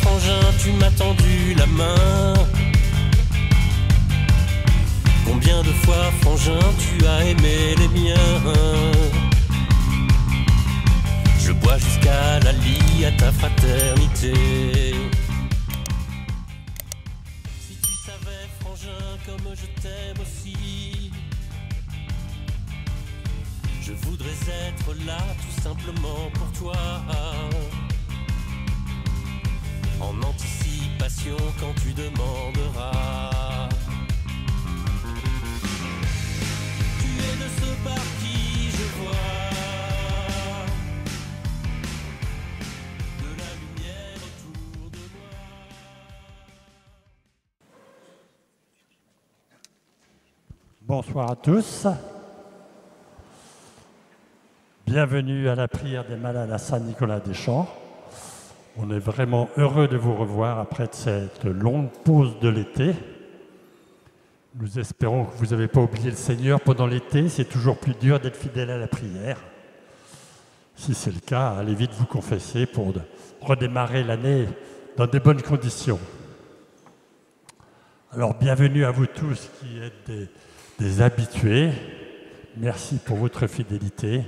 frangin, tu m'as tendu la main? Combien de fois, frangin, tu as aimé les miens? Je bois jusqu'à la lie à ta fraternité. Si tu savais, frangin, comme je t'aime aussi, je voudrais être là tout simplement pour toi, en anticipation quand tu demanderas. Tu es de ceux par qui je vois de la lumière autour de moi. Bonsoir à tous. Bienvenue à la prière des malades à Saint-Nicolas-des-Champs. On est vraiment heureux de vous revoir après cette longue pause de l'été. Nous espérons que vous n'avez pas oublié le Seigneur pendant l'été. C'est toujours plus dur d'être fidèle à la prière. Si c'est le cas, allez vite vous confesser pour redémarrer l'année dans de bonnes conditions. Alors, bienvenue à vous tous qui êtes des habitués. Merci pour votre fidélité.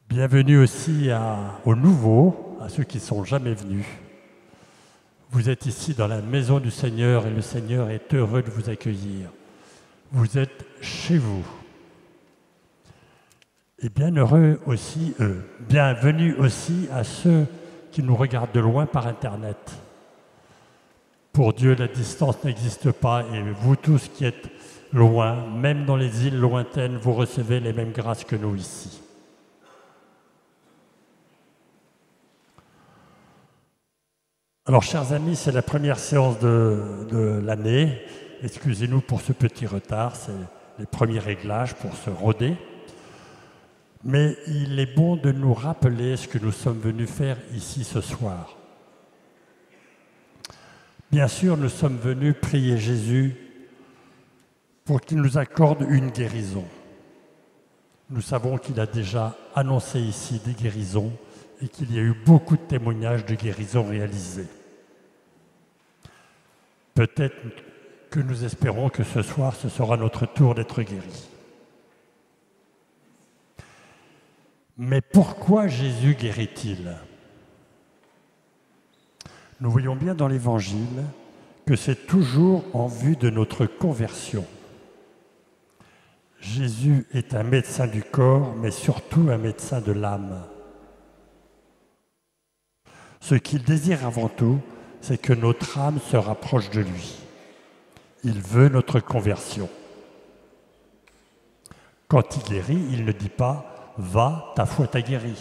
Bienvenue aussi aux nouveaux, à ceux qui ne sont jamais venus. Vous êtes ici dans la maison du Seigneur et le Seigneur est heureux de vous accueillir. Vous êtes chez vous. Et bienvenue aussi à ceux qui nous regardent de loin par Internet. Pour Dieu, la distance n'existe pas et vous tous qui êtes loin, même dans les îles lointaines, vous recevez les mêmes grâces que nous ici. Alors, chers amis, c'est la première séance de l'année. Excusez-nous pour ce petit retard, c'est les premiers réglages pour se roder. Mais il est bon de nous rappeler ce que nous sommes venus faire ici ce soir. Bien sûr, nous sommes venus prier Jésus pour qu'il nous accorde une guérison. Nous savons qu'il a déjà annoncé ici des guérisons et qu'il y a eu beaucoup de témoignages de guérisons réalisées. Peut-être que nous espérons que ce soir, ce sera notre tour d'être guéris. Mais pourquoi Jésus guérit-il ? Nous voyons bien dans l'Évangile que c'est toujours en vue de notre conversion. Jésus est un médecin du corps, mais surtout un médecin de l'âme. Ce qu'il désire avant tout, c'est que notre âme se rapproche de lui. Il veut notre conversion. Quand il guérit, il ne dit pas « va, ta foi t'a guéri ».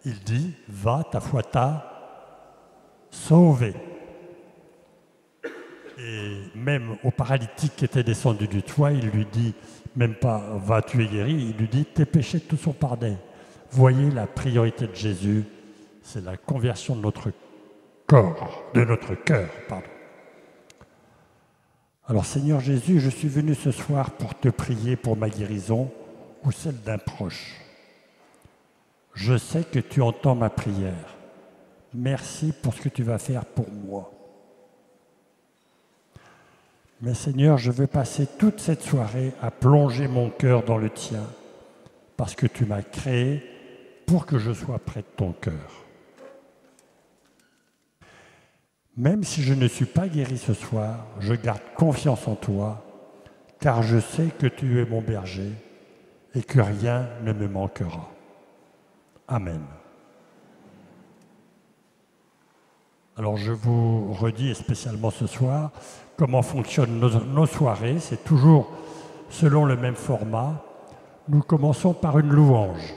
Il dit « va, ta foi t'a sauvé ». Et même au paralytique qui était descendu du toit, il lui dit même pas « va, tu es guéri », il lui dit « tes péchés te sont pardonnés ». Voyez la priorité de Jésus, c'est la conversion de notre corps, de notre cœur, pardon. Alors Seigneur Jésus, je suis venu ce soir pour te prier pour ma guérison ou celle d'un proche. Je sais que tu entends ma prière. Merci pour ce que tu vas faire pour moi. Mais Seigneur, je veux passer toute cette soirée à plonger mon cœur dans le tien, parce que tu m'as créé pour que je sois près de ton cœur. Même si je ne suis pas guéri ce soir, je garde confiance en toi, car je sais que tu es mon berger et que rien ne me manquera. Amen. Alors je vous redis, et spécialement ce soir, comment fonctionnent nos soirées. C'est toujours selon le même format. Nous commençons par une louange.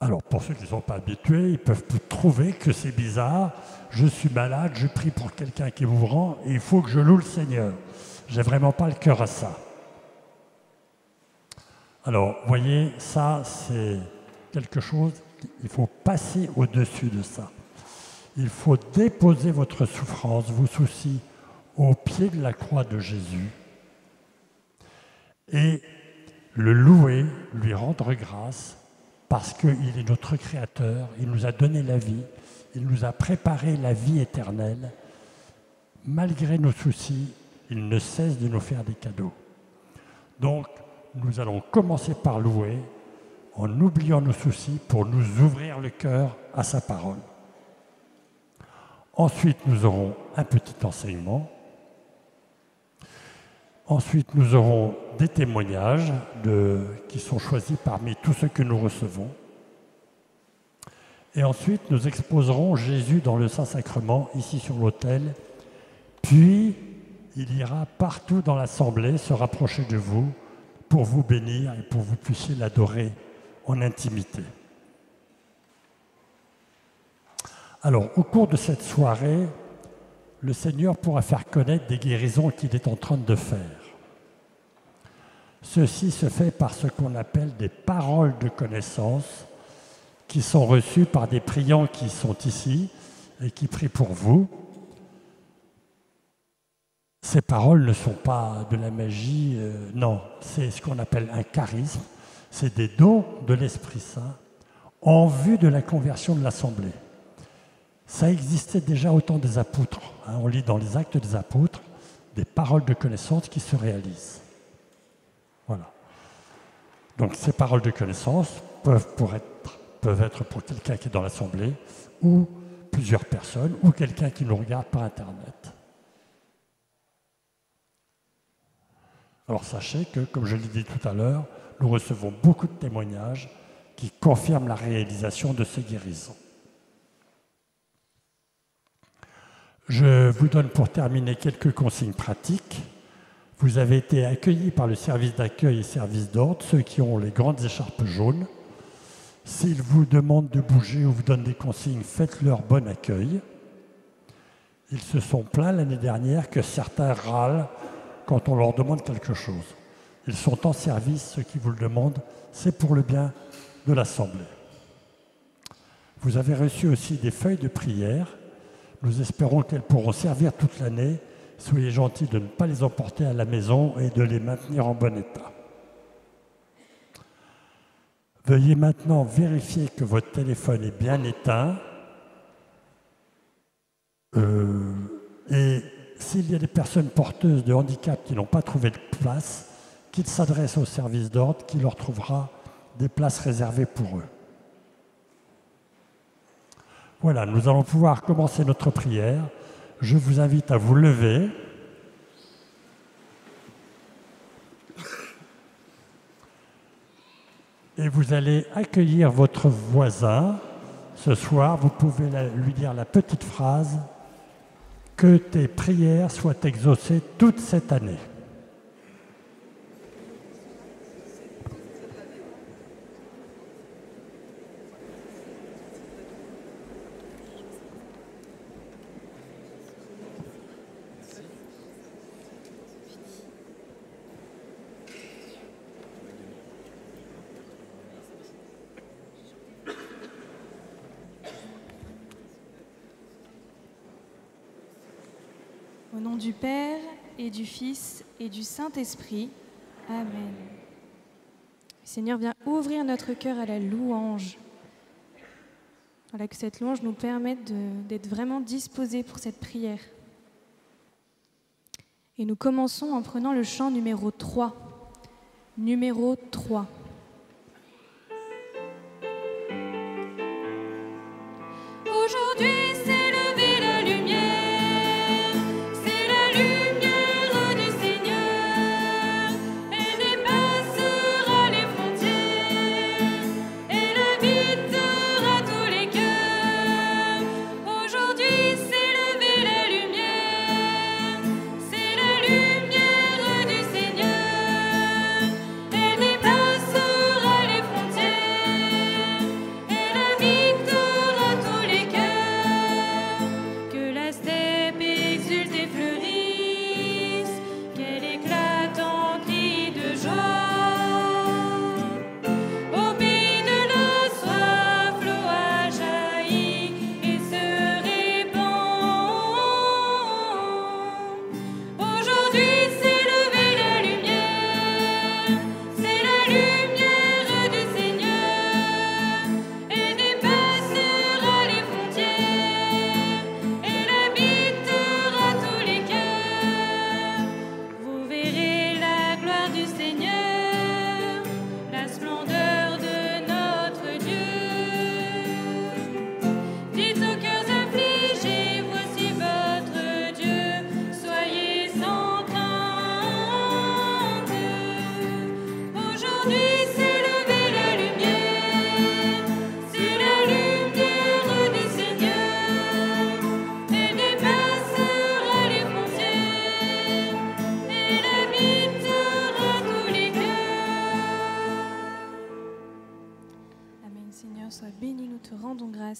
Alors, pour ceux qui ne sont pas habitués, ils peuvent trouver que c'est bizarre. Je suis malade, je prie pour quelqu'un qui vous rend et il faut que je loue le Seigneur. Je n'ai vraiment pas le cœur à ça. Alors, vous voyez, ça, c'est quelque chose, il faut passer au-dessus de ça. Il faut déposer votre souffrance, vos soucis, au pied de la croix de Jésus et le louer, lui rendre grâce, parce qu'il est notre Créateur, il nous a donné la vie, il nous a préparé la vie éternelle. Malgré nos soucis, il ne cesse de nous faire des cadeaux. Donc, nous allons commencer par louer, en oubliant nos soucis pour nous ouvrir le cœur à sa parole. Ensuite, nous aurons un petit enseignement. Ensuite, nous aurons des témoignages qui sont choisis parmi tous ceux que nous recevons. Et ensuite, nous exposerons Jésus dans le Saint-Sacrement, ici sur l'autel. Puis, il ira partout dans l'assemblée se rapprocher de vous pour vous bénir et pour que vous puissiez l'adorer en intimité. Alors, au cours de cette soirée, le Seigneur pourra faire connaître des guérisons qu'il est en train de faire. Ceci se fait par ce qu'on appelle des paroles de connaissance qui sont reçues par des priants qui sont ici et qui prient pour vous. Ces paroles ne sont pas de la magie, non, c'est ce qu'on appelle un charisme, c'est des dons de l'Esprit Saint en vue de la conversion de l'Assemblée. Ça existait déjà au temps des apôtres, hein, on lit dans les Actes des apôtres des paroles de connaissance qui se réalisent. Voilà. Donc ces paroles de connaissance peuvent être pour quelqu'un qui est dans l'Assemblée ou plusieurs personnes ou quelqu'un qui nous regarde par Internet. Alors sachez que, comme je l'ai dit tout à l'heure, nous recevons beaucoup de témoignages qui confirment la réalisation de ces guérisons. Je vous donne pour terminer quelques consignes pratiques. Vous avez été accueillis par le service d'accueil et service d'ordre, ceux qui ont les grandes écharpes jaunes. S'ils vous demandent de bouger ou vous donnent des consignes, faites-leur bon accueil. Ils se sont plaints l'année dernière que certains râlent quand on leur demande quelque chose. Ils sont en service, ceux qui vous le demandent, c'est pour le bien de l'Assemblée. Vous avez reçu aussi des feuilles de prière. Nous espérons qu'elles pourront servir toute l'année. Soyez gentils de ne pas les emporter à la maison et de les maintenir en bon état. Veuillez maintenant vérifier que votre téléphone est bien éteint. Et s'il y a des personnes porteuses de handicap qui n'ont pas trouvé de place, qu'ils s'adressent au service d'ordre qui leur trouvera des places réservées pour eux. Voilà, nous allons pouvoir commencer notre prière. Je vous invite à vous lever. Et vous allez accueillir votre voisin. Ce soir, vous pouvez lui dire la petite phrase « Que tes prières soient exaucées toute cette année ». Au nom du Père et du Fils et du Saint-Esprit. Amen. Le Seigneur vient ouvrir notre cœur à la louange. Voilà, que cette louange nous permette d'être vraiment disposés pour cette prière. Et nous commençons en prenant le chant numéro 3. Numéro 3. Aujourd'hui, c'est levé la lumière, c'est la lumière du Seigneur. Elle dépassera les frontières, elle habitera tous les cœurs. Aujourd'hui, c'est levé la lumière, c'est la lumière du Seigneur. Elle dépassera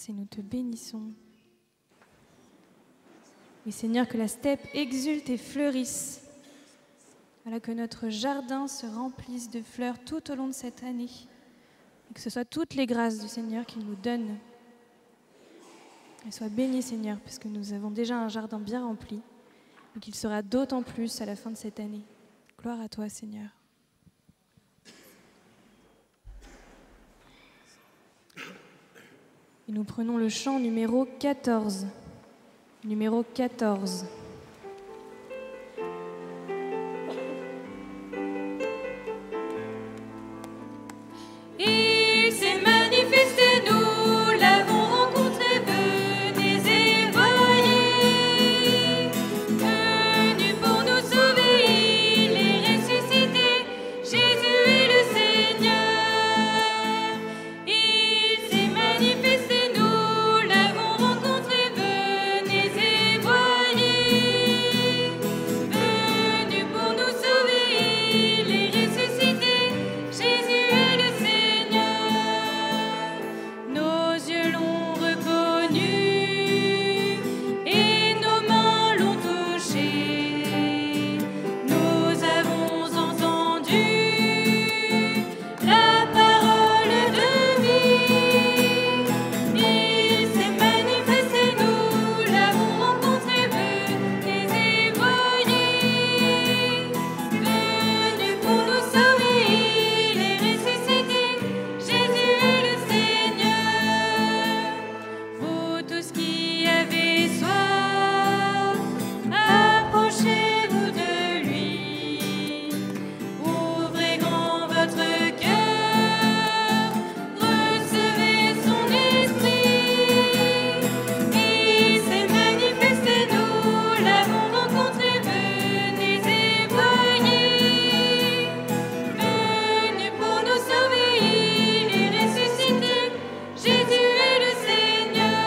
grâce et nous te bénissons. Oui, Seigneur, que la steppe exulte et fleurisse. Voilà, que notre jardin se remplisse de fleurs tout au long de cette année. Et que ce soit toutes les grâces du Seigneur qu'il nous donne. Et sois béni, Seigneur, parce que nous avons déjà un jardin bien rempli. Et qu'il sera d'autant plus à la fin de cette année. Gloire à toi, Seigneur. Et nous prenons le chant numéro 14. Numéro 14. Il s'est manifesté, nous l'avons rencontré, venez et voyez. Venu pour nous sauver, il est ressuscité, Jésus est le Seigneur. Il s'est manifesté, nous l'avons rencontré, venez et voyez. Venu pour nous sauver, il est ressuscité, Jésus est le Seigneur. Nos yeux l'ont reconnu et nos mains l'ont touché. Nous avons entendu la parole de vie. Il s'est manifesté, nous l'avons rencontré, venez et voyez. Venu pour nous sauver, il est ressuscité, Jésus est le Seigneur. Vous tous qui avez soif, approchez-vous de lui. Ouvrez grand votre cœur, recevez son esprit. Il s'est manifesté, nous l'avons rencontré, venez et voyez. Venu pour nous sauver, il est ressuscité, Jésus est le Seigneur.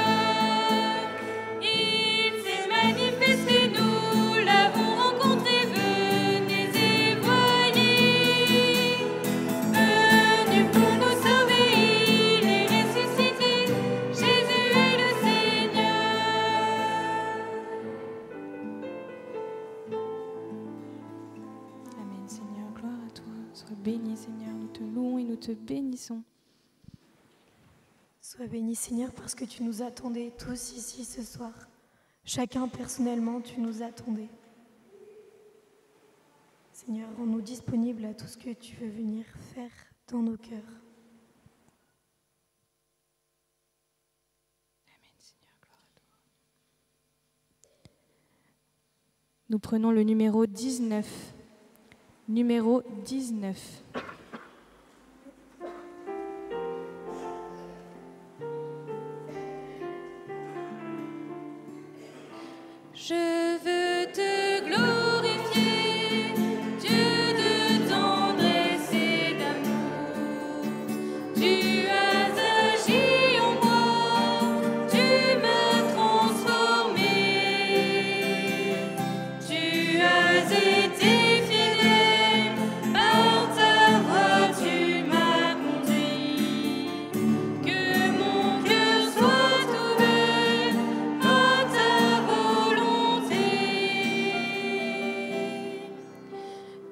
Il s'est manifesté, nous l'avons rencontré, venez et voyez. Venu pour nous sauver, il est ressuscité, Jésus est le Seigneur. Amen, Seigneur. Gloire à toi. Sois béni, Seigneur. Nous te louons et nous te bénissons. Sois béni, Seigneur, parce que tu nous attendais tous ici ce soir. Chacun personnellement, tu nous attendais. Seigneur, rends-nous disponibles à tout ce que tu veux venir faire dans nos cœurs. Amen, Seigneur. Gloire à toi. Nous prenons le numéro 19. Numéro 19. Je veux te glorifier, Dieu de tendresse et d'amour. Tu as agi en moi, tu m'as transformé. Tu as été fidèle, par ta voix tu m'as conduit. Que mon cœur soit ouvert à ta volonté.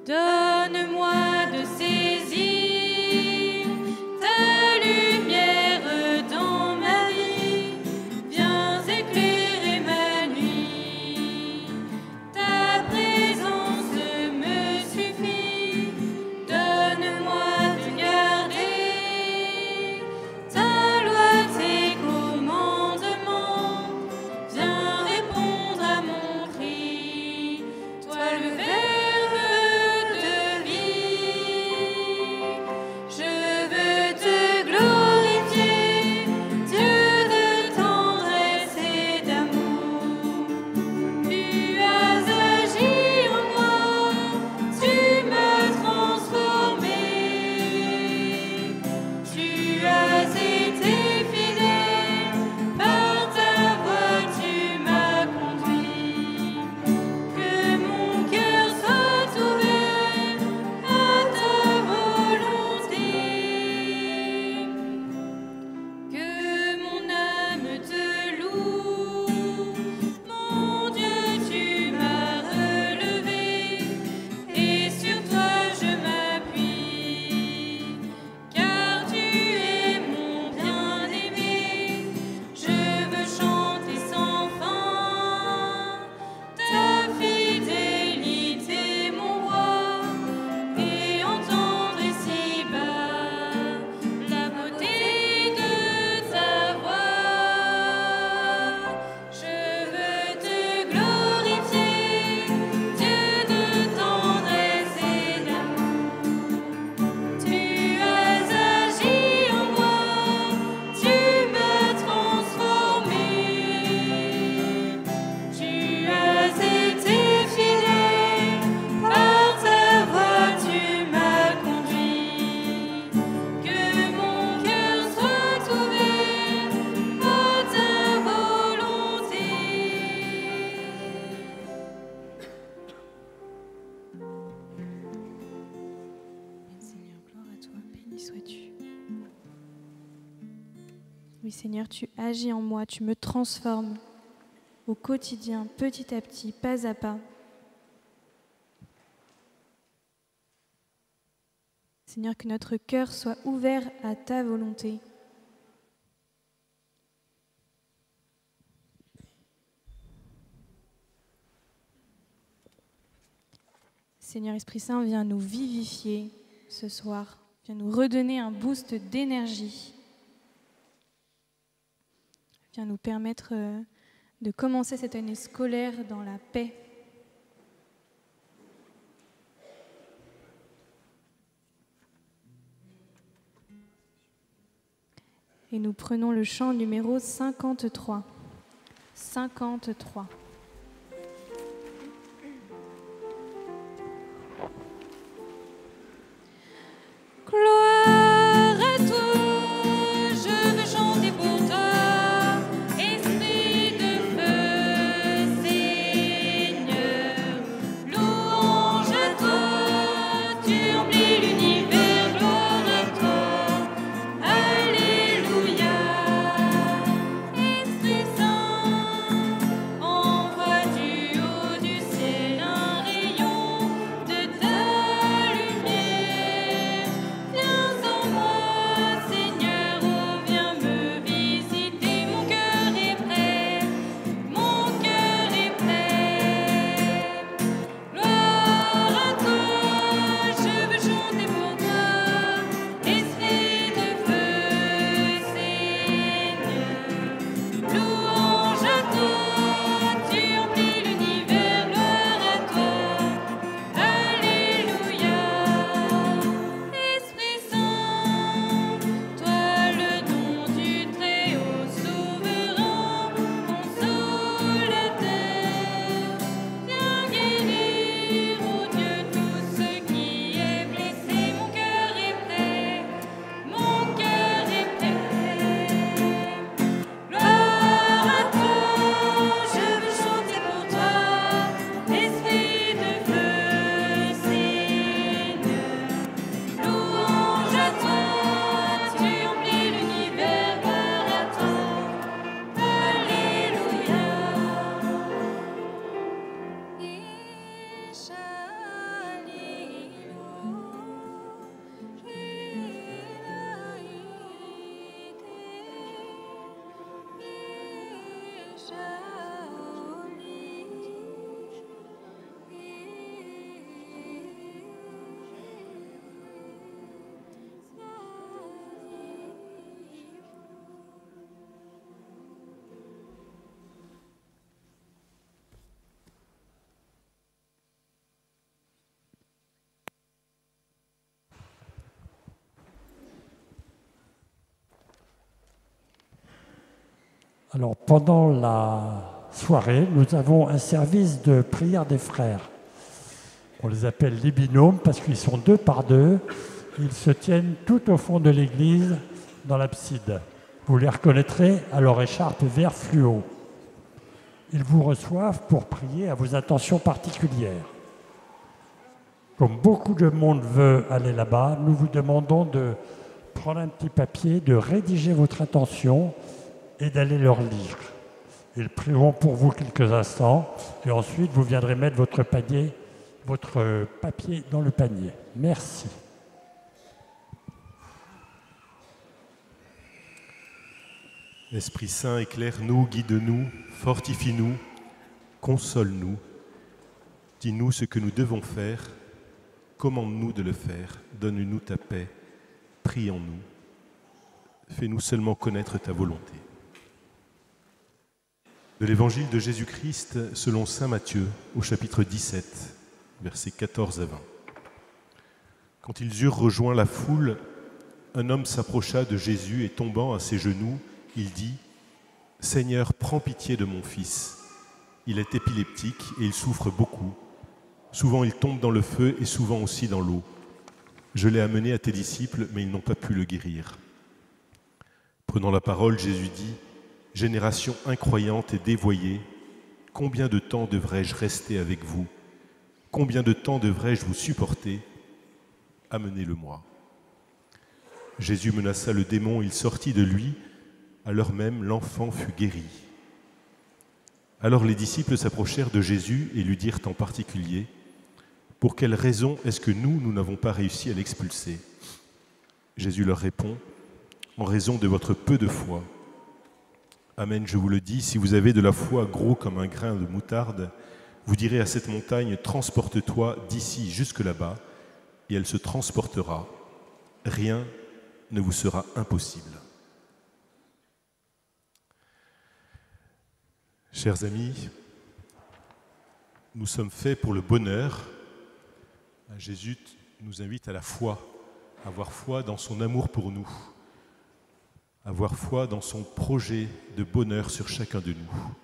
Donne-moi de saisir ta lumière dans ma vie. Viens éclairer ma nuit. Ta présence me suffit. Donne-moi de garder ta loi, tes commandements. Viens répondre à mon cri. Toi le Verbe de vie. Oui, Seigneur, tu agis en moi, tu me transformes au quotidien, petit à petit, pas à pas. Seigneur, que notre cœur soit ouvert à ta volonté. Seigneur Esprit Saint, viens nous vivifier ce soir, viens nous redonner un boost d'énergie. Viens nous permettre de commencer cette année scolaire dans la paix. Et nous prenons le chant numéro 53. 53. Gloire à toi, je veux chanter pour toi, esprit de feu, Seigneur. Louange à toi, tu remplis l'univers, gloire à toi, alléluia. Esprit Saint, envoie du haut du ciel un rayon de ta lumière. Viens en moi, Seigneur, oh viens me visiter, mon cœur est prêt, mon cœur est prêt. Gloire à toi, je veux chanter pour toi, esprit de feu, Seigneur. Louange à toi, tu remplis l'univers, gloire à toi, alléluia. Esprit Saint, toi le don du Très-Haut souverain, console la terre. Viens guérir, ô Dieu, tout ce qui est blessé. Mon cœur est prêt, mon cœur est prêt. Gloire à toi, je veux chanter pour toi, esprit de feu, Seigneur. Louange à toi, tu remplis l'univers, gloire à toi, alléluia. Alors, pendant la soirée, nous avons un service de prière des frères. On les appelle les binômes parce qu'ils sont 2 par 2. Ils se tiennent tout au fond de l'église, dans l'abside. Vous les reconnaîtrez à leur écharpe vert fluo. Ils vous reçoivent pour prier à vos intentions particulières. Comme beaucoup de monde veut aller là-bas, nous vous demandons de prendre un petit papier, de rédiger votre intention et d'aller leur lire. Ils prieront pour vous quelques instants et ensuite vous viendrez mettre votre papier dans le panier. Merci. Esprit Saint, éclaire-nous, guide-nous, fortifie-nous, console-nous. Dis-nous ce que nous devons faire, commande-nous de le faire, donne-nous ta paix, prie en nous. Fais-nous seulement connaître ta volonté. De l'Évangile de Jésus-Christ selon saint Matthieu, au chapitre 17, versets 14 à 20. Quand ils eurent rejoint la foule, un homme s'approcha de Jésus et tombant à ses genoux, il dit « Seigneur, prends pitié de mon fils. Il est épileptique et il souffre beaucoup. Souvent il tombe dans le feu et souvent aussi dans l'eau. Je l'ai amené à tes disciples, mais ils n'ont pas pu le guérir. » Prenant la parole, Jésus dit « Génération incroyante et dévoyée, combien de temps devrais-je rester avec vous? Combien de temps devrais-je vous supporter? Amenez-le-moi. » Jésus menaça le démon, il sortit de lui, À l'heure même, l'enfant fut guéri. Alors les disciples s'approchèrent de Jésus et lui dirent en particulier, « Pour quelle raison est-ce que nous n'avons pas réussi à l'expulser ?» Jésus leur répond, « En raison de votre peu de foi. Amen, je vous le dis, si vous avez de la foi gros comme un grain de moutarde, vous direz à cette montagne, transporte-toi d'ici jusque là-bas, et elle se transportera. Rien ne vous sera impossible. » Chers amis, nous sommes faits pour le bonheur. Jésus nous invite à la foi, à avoir foi dans son amour pour nous, à avoir foi dans son projet de bonheur sur chacun de nous.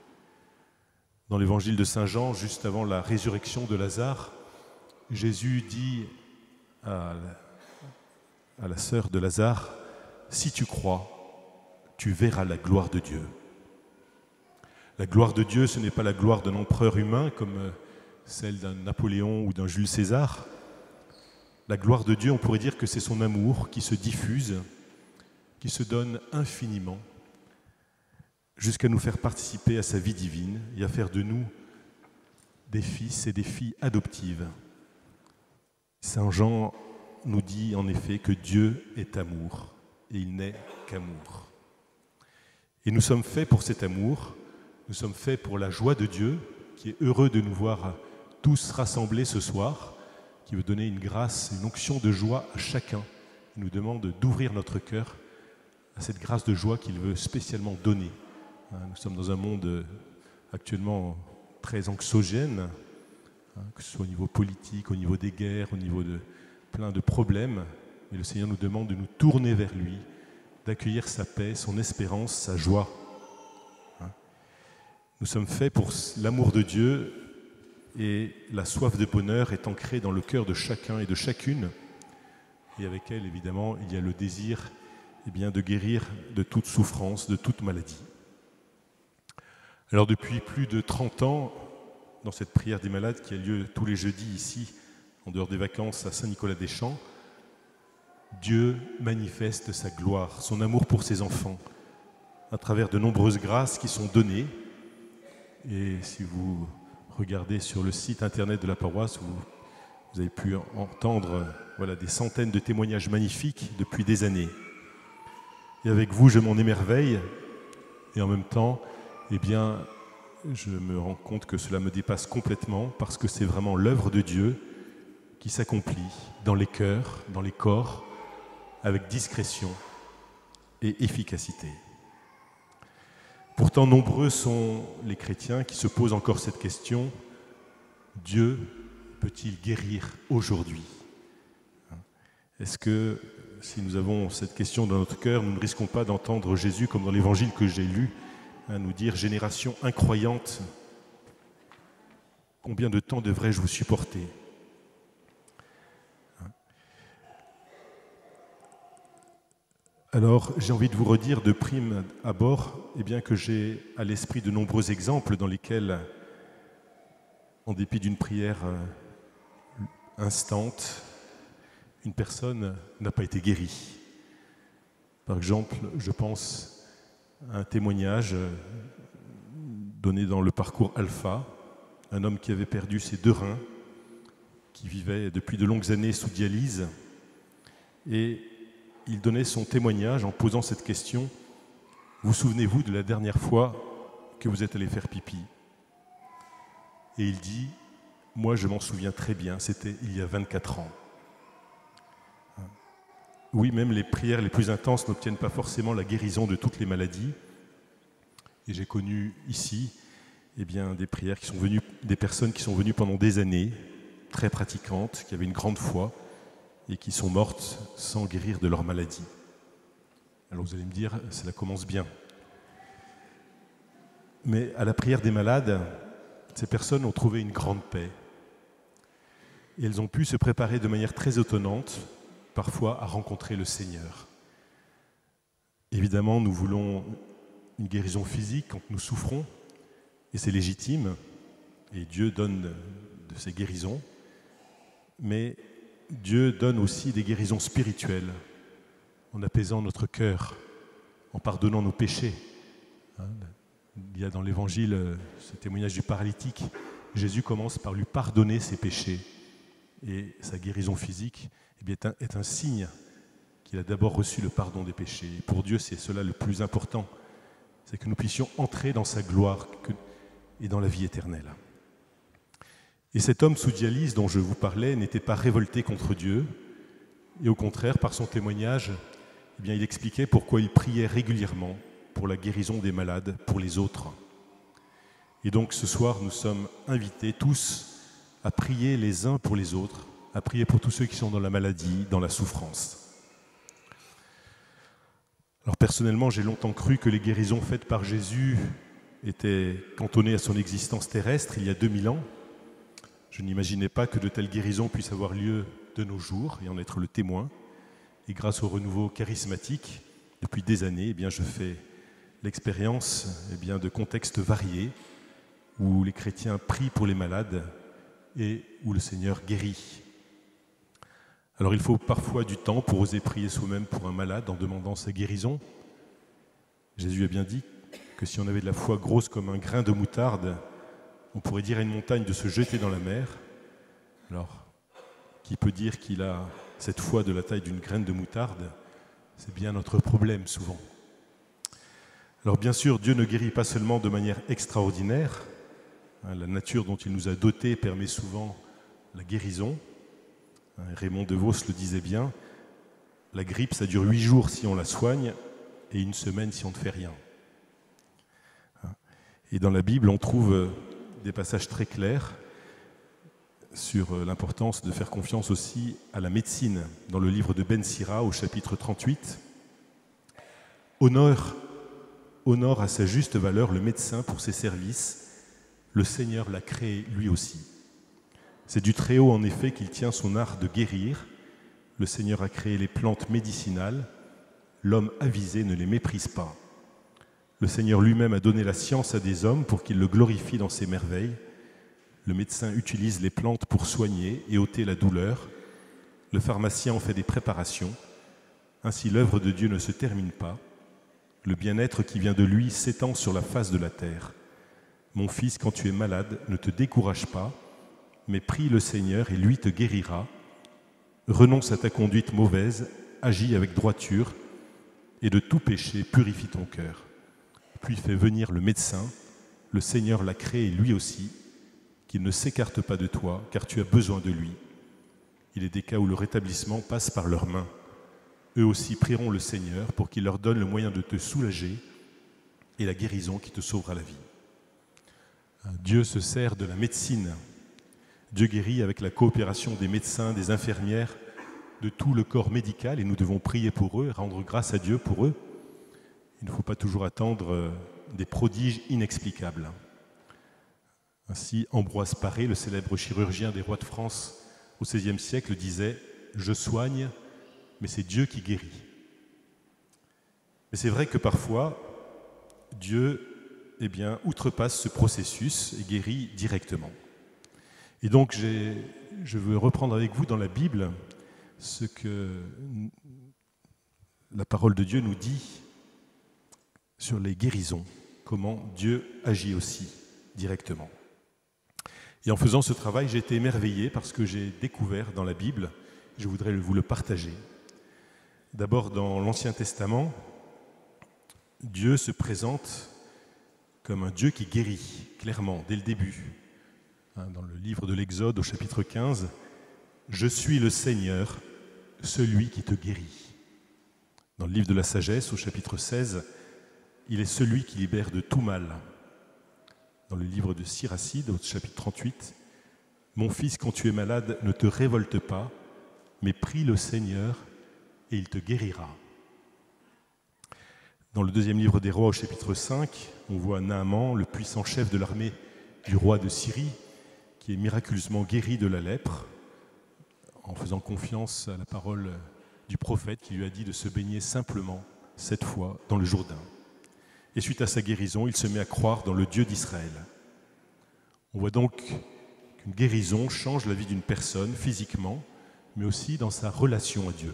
Dans l'évangile de Saint Jean, juste avant la résurrection de Lazare, Jésus dit à la sœur de Lazare, « Si tu crois, tu verras la gloire de Dieu. » La gloire de Dieu, ce n'est pas la gloire d'un empereur humain comme celle d'un Napoléon ou d'un Jules César. La gloire de Dieu, on pourrait dire que c'est son amour qui se diffuse, qui se donne infiniment, jusqu'à nous faire participer à sa vie divine et à faire de nous des fils et des filles adoptives. Saint Jean nous dit en effet que Dieu est amour et il n'est qu'amour. Et nous sommes faits pour cet amour. Nous sommes faits pour la joie de Dieu, qui est heureux de nous voir tous rassemblés ce soir, qui veut donner une grâce, une onction de joie à chacun. Il nous demande d'ouvrir notre cœur à cette grâce de joie qu'il veut spécialement donner. Nous sommes dans un monde actuellement très anxiogène, que ce soit au niveau politique, au niveau des guerres, au niveau de plein de problèmes. Mais le Seigneur nous demande de nous tourner vers lui, d'accueillir sa paix, son espérance, sa joie. Nous sommes faits pour l'amour de Dieu et la soif de bonheur est ancrée dans le cœur de chacun et de chacune. Et avec elle, évidemment, il y a le désir de guérir de toute souffrance, de toute maladie. Alors depuis plus de 30 ans, dans cette prière des malades qui a lieu tous les jeudis ici, en dehors des vacances à Saint-Nicolas-des-Champs, Dieu manifeste sa gloire, son amour pour ses enfants, à travers de nombreuses grâces qui sont données. Et si vous regardez sur le site internet de la paroisse, vous avez pu entendre des centaines de témoignages magnifiques depuis des années. Et avec vous, je m'en émerveille, et en même temps, je me rends compte que cela me dépasse complètement, parce que c'est vraiment l'œuvre de Dieu qui s'accomplit dans les cœurs, dans les corps, avec discrétion et efficacité. Pourtant, nombreux sont les chrétiens qui se posent encore cette question, Dieu peut-il guérir aujourd'hui ? Est-ce que, si nous avons cette question dans notre cœur, nous ne risquons pas d'entendre Jésus, comme dans l'évangile que j'ai lu, nous dire « Génération incroyante, combien de temps devrais-je vous supporter ?» Alors, j'ai envie de vous redire de prime abord que j'ai à l'esprit de nombreux exemples dans lesquels, en dépit d'une prière instante, une personne n'a pas été guérie. Par exemple, je pense à un témoignage donné dans le parcours Alpha, un homme qui avait perdu ses 2 reins, qui vivait depuis de longues années sous dialyse, et il donnait son témoignage en posant cette question, « Vous souvenez-vous de la dernière fois que vous êtes allé faire pipi ?» Et il dit, « Moi, je m'en souviens très bien, c'était il y a 24 ans. » Oui, même les prières les plus intenses n'obtiennent pas forcément la guérison de toutes les maladies. Et j'ai connu ici des prières qui sont venues, des personnes qui sont venues pendant des années, très pratiquantes, qui avaient une grande foi, et qui sont mortes sans guérir de leur maladie. Alors vous allez me dire, cela commence bien. Mais à la prière des malades, ces personnes ont trouvé une grande paix. Et elles ont pu se préparer de manière très étonnante, parfois à rencontrer le Seigneur. Évidemment, nous voulons une guérison physique quand nous souffrons, et c'est légitime, et Dieu donne de ces guérisons, mais Dieu donne aussi des guérisons spirituelles en apaisant notre cœur, en pardonnant nos péchés. Il y a dans l'Évangile ce témoignage du paralytique. Jésus commence par lui pardonner ses péchés. Et sa guérison physique est un signe qu'il a d'abord reçu le pardon des péchés. Et pour Dieu, c'est cela le plus important. C'est que nous puissions entrer dans sa gloire et dans la vie éternelle. Et cet homme sous dialyse dont je vous parlais n'était pas révolté contre Dieu. Et au contraire, par son témoignage, il expliquait pourquoi il priait régulièrement pour la guérison des malades, pour les autres. Et donc ce soir, nous sommes invités tous à prier les uns pour les autres, à prier pour tous ceux qui sont dans la maladie, dans la souffrance. Alors personnellement, j'ai longtemps cru que les guérisons faites par Jésus étaient cantonnées à son existence terrestre il y a 2000 ans. Je n'imaginais pas que de telles guérisons puissent avoir lieu de nos jours et en être le témoin. Et grâce au renouveau charismatique, depuis des années, je fais l'expérience de contextes variés où les chrétiens prient pour les malades et où le Seigneur guérit. Alors il faut parfois du temps pour oser prier soi-même pour un malade en demandant sa guérison. Jésus a bien dit que si on avait de la foi grosse comme un grain de moutarde, on pourrait dire à une montagne de se jeter dans la mer. Alors, qui peut dire qu'il a cette foi de la taille d'une graine de moutarde? C'est bien notre problème souvent. Alors bien sûr, Dieu ne guérit pas seulement de manière extraordinaire. La nature dont il nous a dotés permet souvent la guérison. Raymond DeVos le disait bien, la grippe, ça dure 8 jours si on la soigne et 1 semaine si on ne fait rien. Et dans la Bible, on trouve des passages très clairs sur l'importance de faire confiance aussi à la médecine. Dans le livre de Ben Sira, au chapitre 38, honore à sa juste valeur le médecin pour ses services. Le Seigneur l'a créé lui aussi. C'est du Très-Haut en effet qu'il tient son art de guérir. Le Seigneur a créé les plantes médicinales. L'homme avisé ne les méprise pas. Le Seigneur lui-même a donné la science à des hommes pour qu'ils le glorifient dans ses merveilles. Le médecin utilise les plantes pour soigner et ôter la douleur. Le pharmacien en fait des préparations. Ainsi l'œuvre de Dieu ne se termine pas. Le bien-être qui vient de lui s'étend sur la face de la terre. Mon fils, quand tu es malade, ne te décourage pas, mais prie le Seigneur et lui te guérira. Renonce à ta conduite mauvaise, agis avec droiture, et de tout péché purifie ton cœur. Puis fais venir le médecin, le Seigneur l'a créé lui aussi, qu'il ne s'écarte pas de toi, car tu as besoin de lui. Il est des cas où le rétablissement passe par leurs mains. Eux aussi prieront le Seigneur pour qu'il leur donne le moyen de te soulager et la guérison qui te sauvera la vie. Dieu se sert de la médecine. Dieu guérit avec la coopération des médecins, des infirmières, de tout le corps médical, et nous devons prier pour eux et rendre grâce à Dieu pour eux. Il ne faut pas toujours attendre des prodiges inexplicables. Ainsi, Ambroise Paré, le célèbre chirurgien des rois de France au XVIe siècle, disait « Je soigne, mais c'est Dieu qui guérit ». Mais c'est vrai que parfois, Dieu outrepasse ce processus et guérit directement. Et donc, je veux reprendre avec vous dans la Bible ce que la parole de Dieu nous dit sur les guérisons, comment Dieu agit aussi directement. Et en faisant ce travail, j'ai été émerveillé parce que j'ai découvert dans la Bible, je voudrais vous le partager. D'abord, dans l'Ancien Testament, Dieu se présente comme un Dieu qui guérit, clairement, dès le début. Dans le livre de l'Exode, au chapitre 15, « Je suis le Seigneur, celui qui te guérit ». Dans le livre de la Sagesse, au chapitre 16, « Il est celui qui libère de tout mal ». Dans le livre de Siracide, au chapitre 38, « Mon fils, quand tu es malade, ne te révolte pas, mais prie le Seigneur et il te guérira ». Dans le deuxième livre des rois, au chapitre 5, on voit Naaman, le puissant chef de l'armée du roi de Syrie, qui est miraculeusement guéri de la lèpre, en faisant confiance à la parole du prophète qui lui a dit de se baigner simplement 7 fois dans le Jourdain. Et suite à sa guérison, il se met à croire dans le Dieu d'Israël. On voit donc qu'une guérison change la vie d'une personne physiquement, mais aussi dans sa relation à Dieu.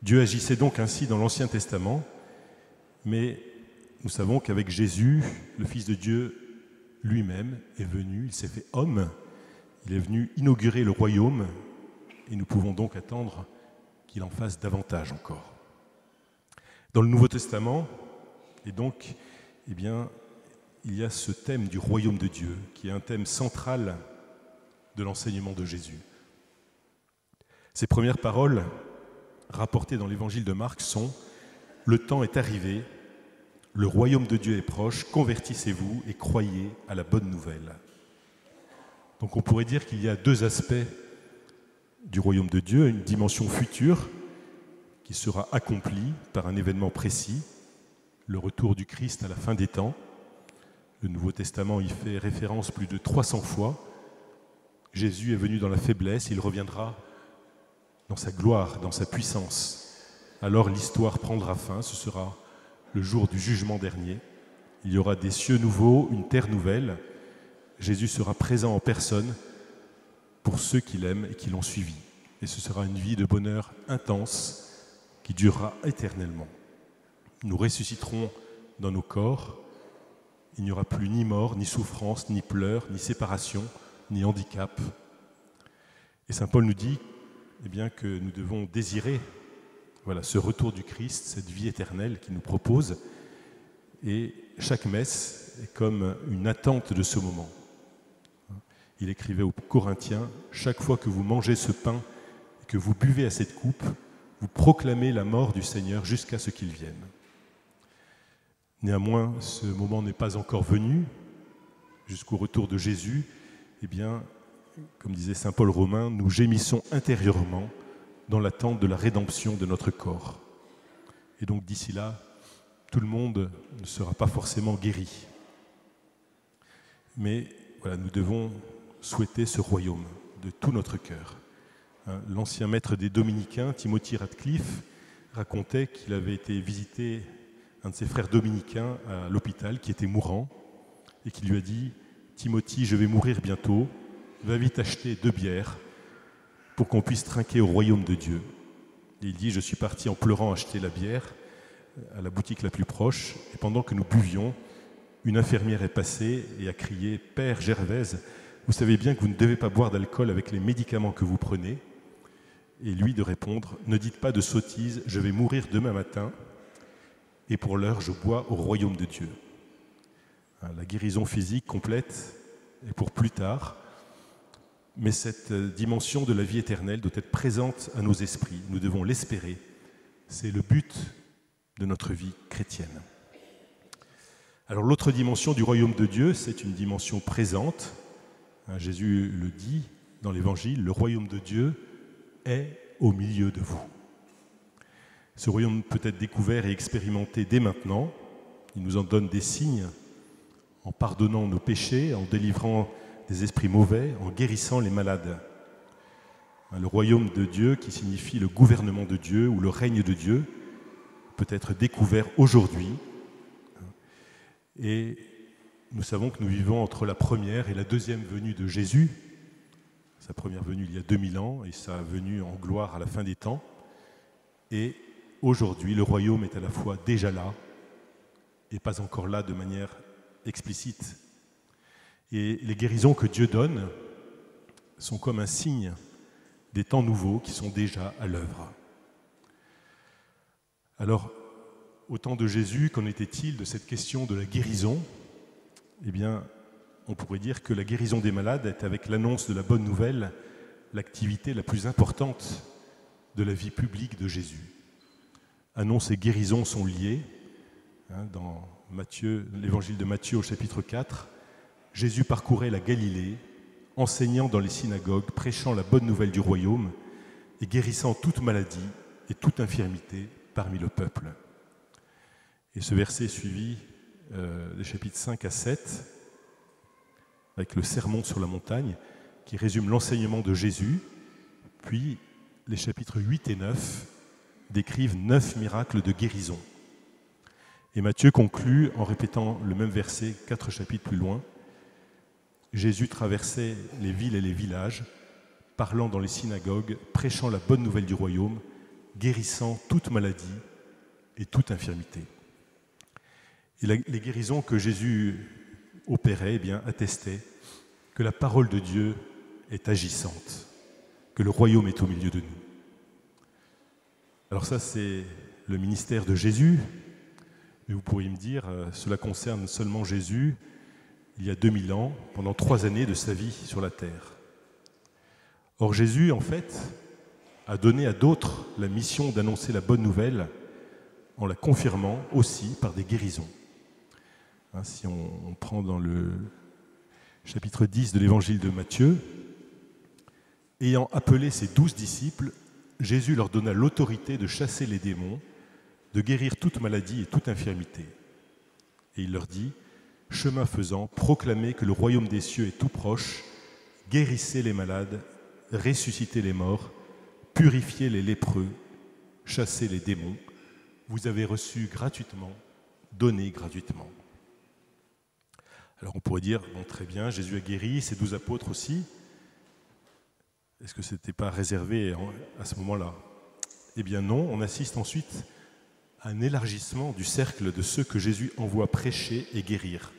Dieu agissait donc ainsi dans l'Ancien Testament, Mais nous savons qu'avec Jésus, le Fils de Dieu lui-même est venu, il s'est fait homme, il est venu inaugurer le royaume, et nous pouvons donc attendre qu'il en fasse davantage encore. Dans le Nouveau Testament, et donc, il y a ce thème du royaume de Dieu, qui est un thème central de l'enseignement de Jésus. Ces premières paroles, rapportées dans l'évangile de Marc, sont « Le temps est arrivé, le royaume de Dieu est proche, convertissez-vous et croyez à la bonne nouvelle. » Donc on pourrait dire qu'il y a deux aspects du royaume de Dieu, une dimension future qui sera accomplie par un événement précis, le retour du Christ à la fin des temps. Le Nouveau Testament y fait référence plus de 300 fois. Jésus est venu dans la faiblesse, il reviendra dans sa gloire, dans sa puissance. Alors l'histoire prendra fin, ce sera le jour du jugement dernier. Il y aura des cieux nouveaux, une terre nouvelle. Jésus sera présent en personne pour ceux qui l'aiment et qui l'ont suivi. Et ce sera une vie de bonheur intense qui durera éternellement. Nous ressusciterons dans nos corps. Il n'y aura plus ni mort, ni souffrance, ni pleurs, ni séparation, ni handicap. Et saint Paul nous dit que nous devons désirer ce retour du Christ, cette vie éternelle qu'il nous propose. Et chaque messe est comme une attente de ce moment. Il écrivait aux Corinthiens, « Chaque fois que vous mangez ce pain et que vous buvez à cette coupe, vous proclamez la mort du Seigneur jusqu'à ce qu'il vienne. » Néanmoins, ce moment n'est pas encore venu. Jusqu'au retour de Jésus, comme disait saint Paul Romain, nous gémissons intérieurement dans l'attente de la rédemption de notre corps. Et donc d'ici là, tout le monde ne sera pas forcément guéri. Mais nous devons souhaiter ce royaume de tout notre cœur. L'ancien maître des dominicains, Timothy Radcliffe, racontait qu'il avait été visiter un de ses frères dominicains à l'hôpital qui était mourant et qui lui a dit « Timothy, je vais mourir bientôt, va vite acheter 2 bières pour qu'on puisse trinquer au royaume de Dieu. » Et il dit « Je suis parti en pleurant acheter la bière à la boutique la plus proche et pendant que nous buvions, une infirmière est passée et a crié « Père Gervaise, vous savez bien que vous ne devez pas boire d'alcool avec les médicaments que vous prenez ?» Et lui de répondre « Ne dites pas de sottises, je vais mourir demain matin et pour l'heure je bois au royaume de Dieu. » La guérison physique complète est pour plus tard, mais cette dimension de la vie éternelle doit être présente à nos esprits. Nous devons l'espérer. C'est le but de notre vie chrétienne. Alors l'autre dimension du royaume de Dieu, c'est une dimension présente. Jésus le dit dans l'Évangile, le royaume de Dieu est au milieu de vous. Ce royaume peut être découvert et expérimenté dès maintenant. Il nous en donne des signes en pardonnant nos péchés, en délivrant des esprits mauvais, en guérissant les malades. Le royaume de Dieu, qui signifie le gouvernement de Dieu ou le règne de Dieu, peut être découvert aujourd'hui. Et nous savons que nous vivons entre la première et la deuxième venue de Jésus. Sa première venue il y a 2000 ans et sa venue en gloire à la fin des temps. Et aujourd'hui, le royaume est à la fois déjà là et pas encore là de manière explicite. Et les guérisons que Dieu donne sont comme un signe des temps nouveaux qui sont déjà à l'œuvre. Alors, au temps de Jésus, qu'en était-il de cette question de la guérison ? On pourrait dire que la guérison des malades est, avec l'annonce de la bonne nouvelle, l'activité la plus importante de la vie publique de Jésus. Annonce et guérison sont liées. Dans l'évangile de Matthieu au chapitre 4, Jésus parcourait la Galilée, enseignant dans les synagogues, prêchant la bonne nouvelle du royaume et guérissant toute maladie et toute infirmité parmi le peuple. Et ce verset suivi des chapitres 5 à 7, avec le sermon sur la montagne, qui résume l'enseignement de Jésus, puis les chapitres 8 et 9 décrivent 9 miracles de guérison. Et Matthieu conclut en répétant le même verset 4 chapitres plus loin. Jésus traversait les villes et les villages, parlant dans les synagogues, prêchant la bonne nouvelle du royaume, guérissant toute maladie et toute infirmité. Et les guérisons que Jésus opérait eh bien, attestaient que la parole de Dieu est agissante, que le royaume est au milieu de nous. Alors ça, c'est le ministère de Jésus, mais vous pourriez me dire, cela concerne seulement Jésus, il y a 2000 ans, pendant 3 années de sa vie sur la terre. Or Jésus, en fait, a donné à d'autres la mission d'annoncer la bonne nouvelle en la confirmant aussi par des guérisons. Si on prend dans le chapitre 10 de l'évangile de Matthieu, ayant appelé ses 12 disciples, Jésus leur donna l'autorité de chasser les démons, de guérir toute maladie et toute infirmité. Et il leur dit, chemin faisant, proclamez que le royaume des cieux est tout proche, guérissez les malades, ressuscitez les morts, purifiez les lépreux, chassez les démons. Vous avez reçu gratuitement, donnez gratuitement. Alors on pourrait dire, bon, très bien, Jésus a guéri, ses 12 apôtres aussi. Est-ce que ce n'était pas réservé à ce moment-là? Eh bien non, on assiste ensuite à un élargissement du cercle de ceux que Jésus envoie prêcher et guérir.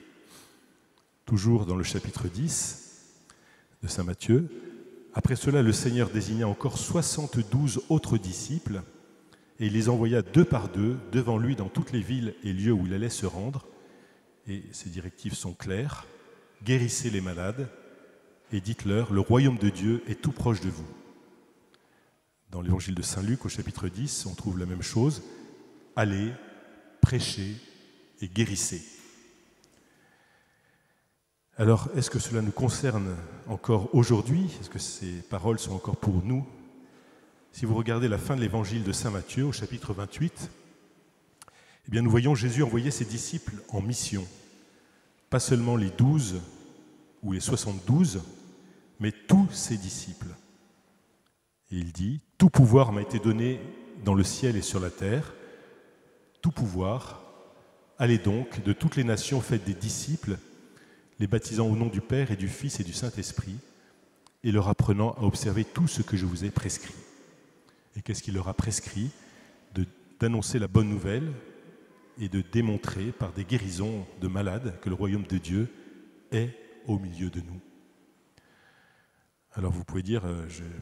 Toujours dans le chapitre 10 de saint Matthieu, après cela, le Seigneur désigna encore 72 autres disciples et il les envoya 2 par 2 devant lui dans toutes les villes et lieux où il allait se rendre. Et ces directives sont claires. Guérissez les malades et dites-leur, le royaume de Dieu est tout proche de vous. Dans l'évangile de saint Luc, au chapitre 10, on trouve la même chose. Allez, prêchez et guérissez. Alors, est-ce que cela nous concerne encore aujourd'hui? Est-ce que ces paroles sont encore pour nous? Si vous regardez la fin de l'évangile de saint Matthieu, au chapitre 28, eh bien, nous voyons Jésus envoyer ses disciples en mission. Pas seulement les 12 ou les 72, mais tous ses disciples. Et il dit, « Tout pouvoir m'a été donné dans le ciel et sur la terre. Tout pouvoir, allez donc, de toutes les nations, faites des disciples, les baptisant au nom du Père et du Fils et du Saint-Esprit, et leur apprenant à observer tout ce que je vous ai prescrit. » Et qu'est-ce qu'il leur a prescrit? D'annoncer la bonne nouvelle et de démontrer par des guérisons de malades que le royaume de Dieu est au milieu de nous. Alors vous pouvez dire,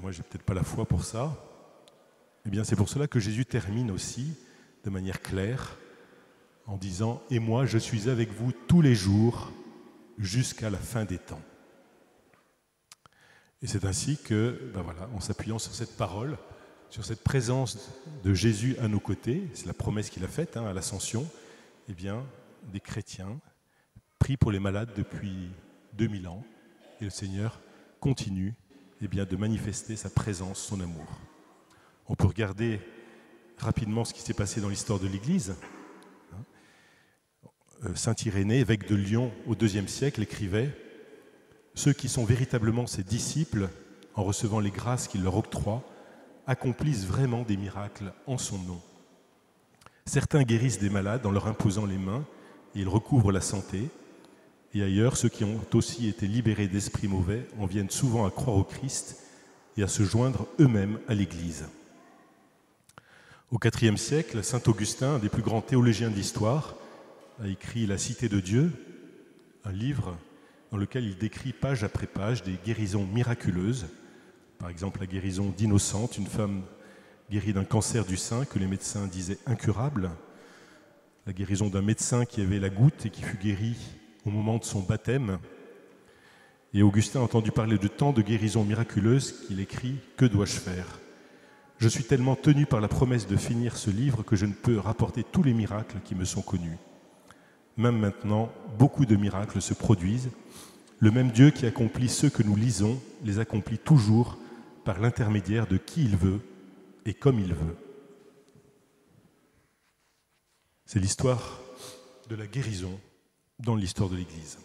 moi j'ai peut-être pas la foi pour ça. Eh bien c'est pour cela que Jésus termine aussi de manière claire en disant « Et moi je suis avec vous tous les jours jusqu'à la fin des temps. » Et c'est ainsi que, en s'appuyant sur cette parole, sur cette présence de Jésus à nos côtés, c'est la promesse qu'il a faite à l'Ascension, eh bien, des chrétiens prient pour les malades depuis 2000 ans, et le Seigneur continue de manifester sa présence, son amour. On peut regarder rapidement ce qui s'est passé dans l'histoire de l'Église. Saint Irénée, évêque de Lyon au IIe siècle, écrivait « Ceux qui sont véritablement ses disciples, en recevant les grâces qu'il leur octroie, accomplissent vraiment des miracles en son nom. Certains guérissent des malades en leur imposant les mains et ils recouvrent la santé. Et ailleurs, ceux qui ont aussi été libérés d'esprits mauvais en viennent souvent à croire au Christ et à se joindre eux-mêmes à l'Église. » Au IVe siècle, saint Augustin, un des plus grands théologiens de l'histoire, a écrit « La Cité de Dieu », un livre dans lequel il décrit page après page des guérisons miraculeuses. Par exemple, la guérison d'Innocente, une femme guérie d'un cancer du sein que les médecins disaient incurable. La guérison d'un médecin qui avait la goutte et qui fut guéri au moment de son baptême. Et Augustin a entendu parler de tant de guérisons miraculeuses qu'il écrit « Que dois-je faire ? Je suis tellement tenu par la promesse de finir ce livre que je ne peux rapporter tous les miracles qui me sont connus. Même maintenant, beaucoup de miracles se produisent. Le même Dieu qui accomplit ceux que nous lisons les accomplit toujours par l'intermédiaire de qui il veut et comme il veut. » C'est l'histoire de la guérison dans l'histoire de l'Église.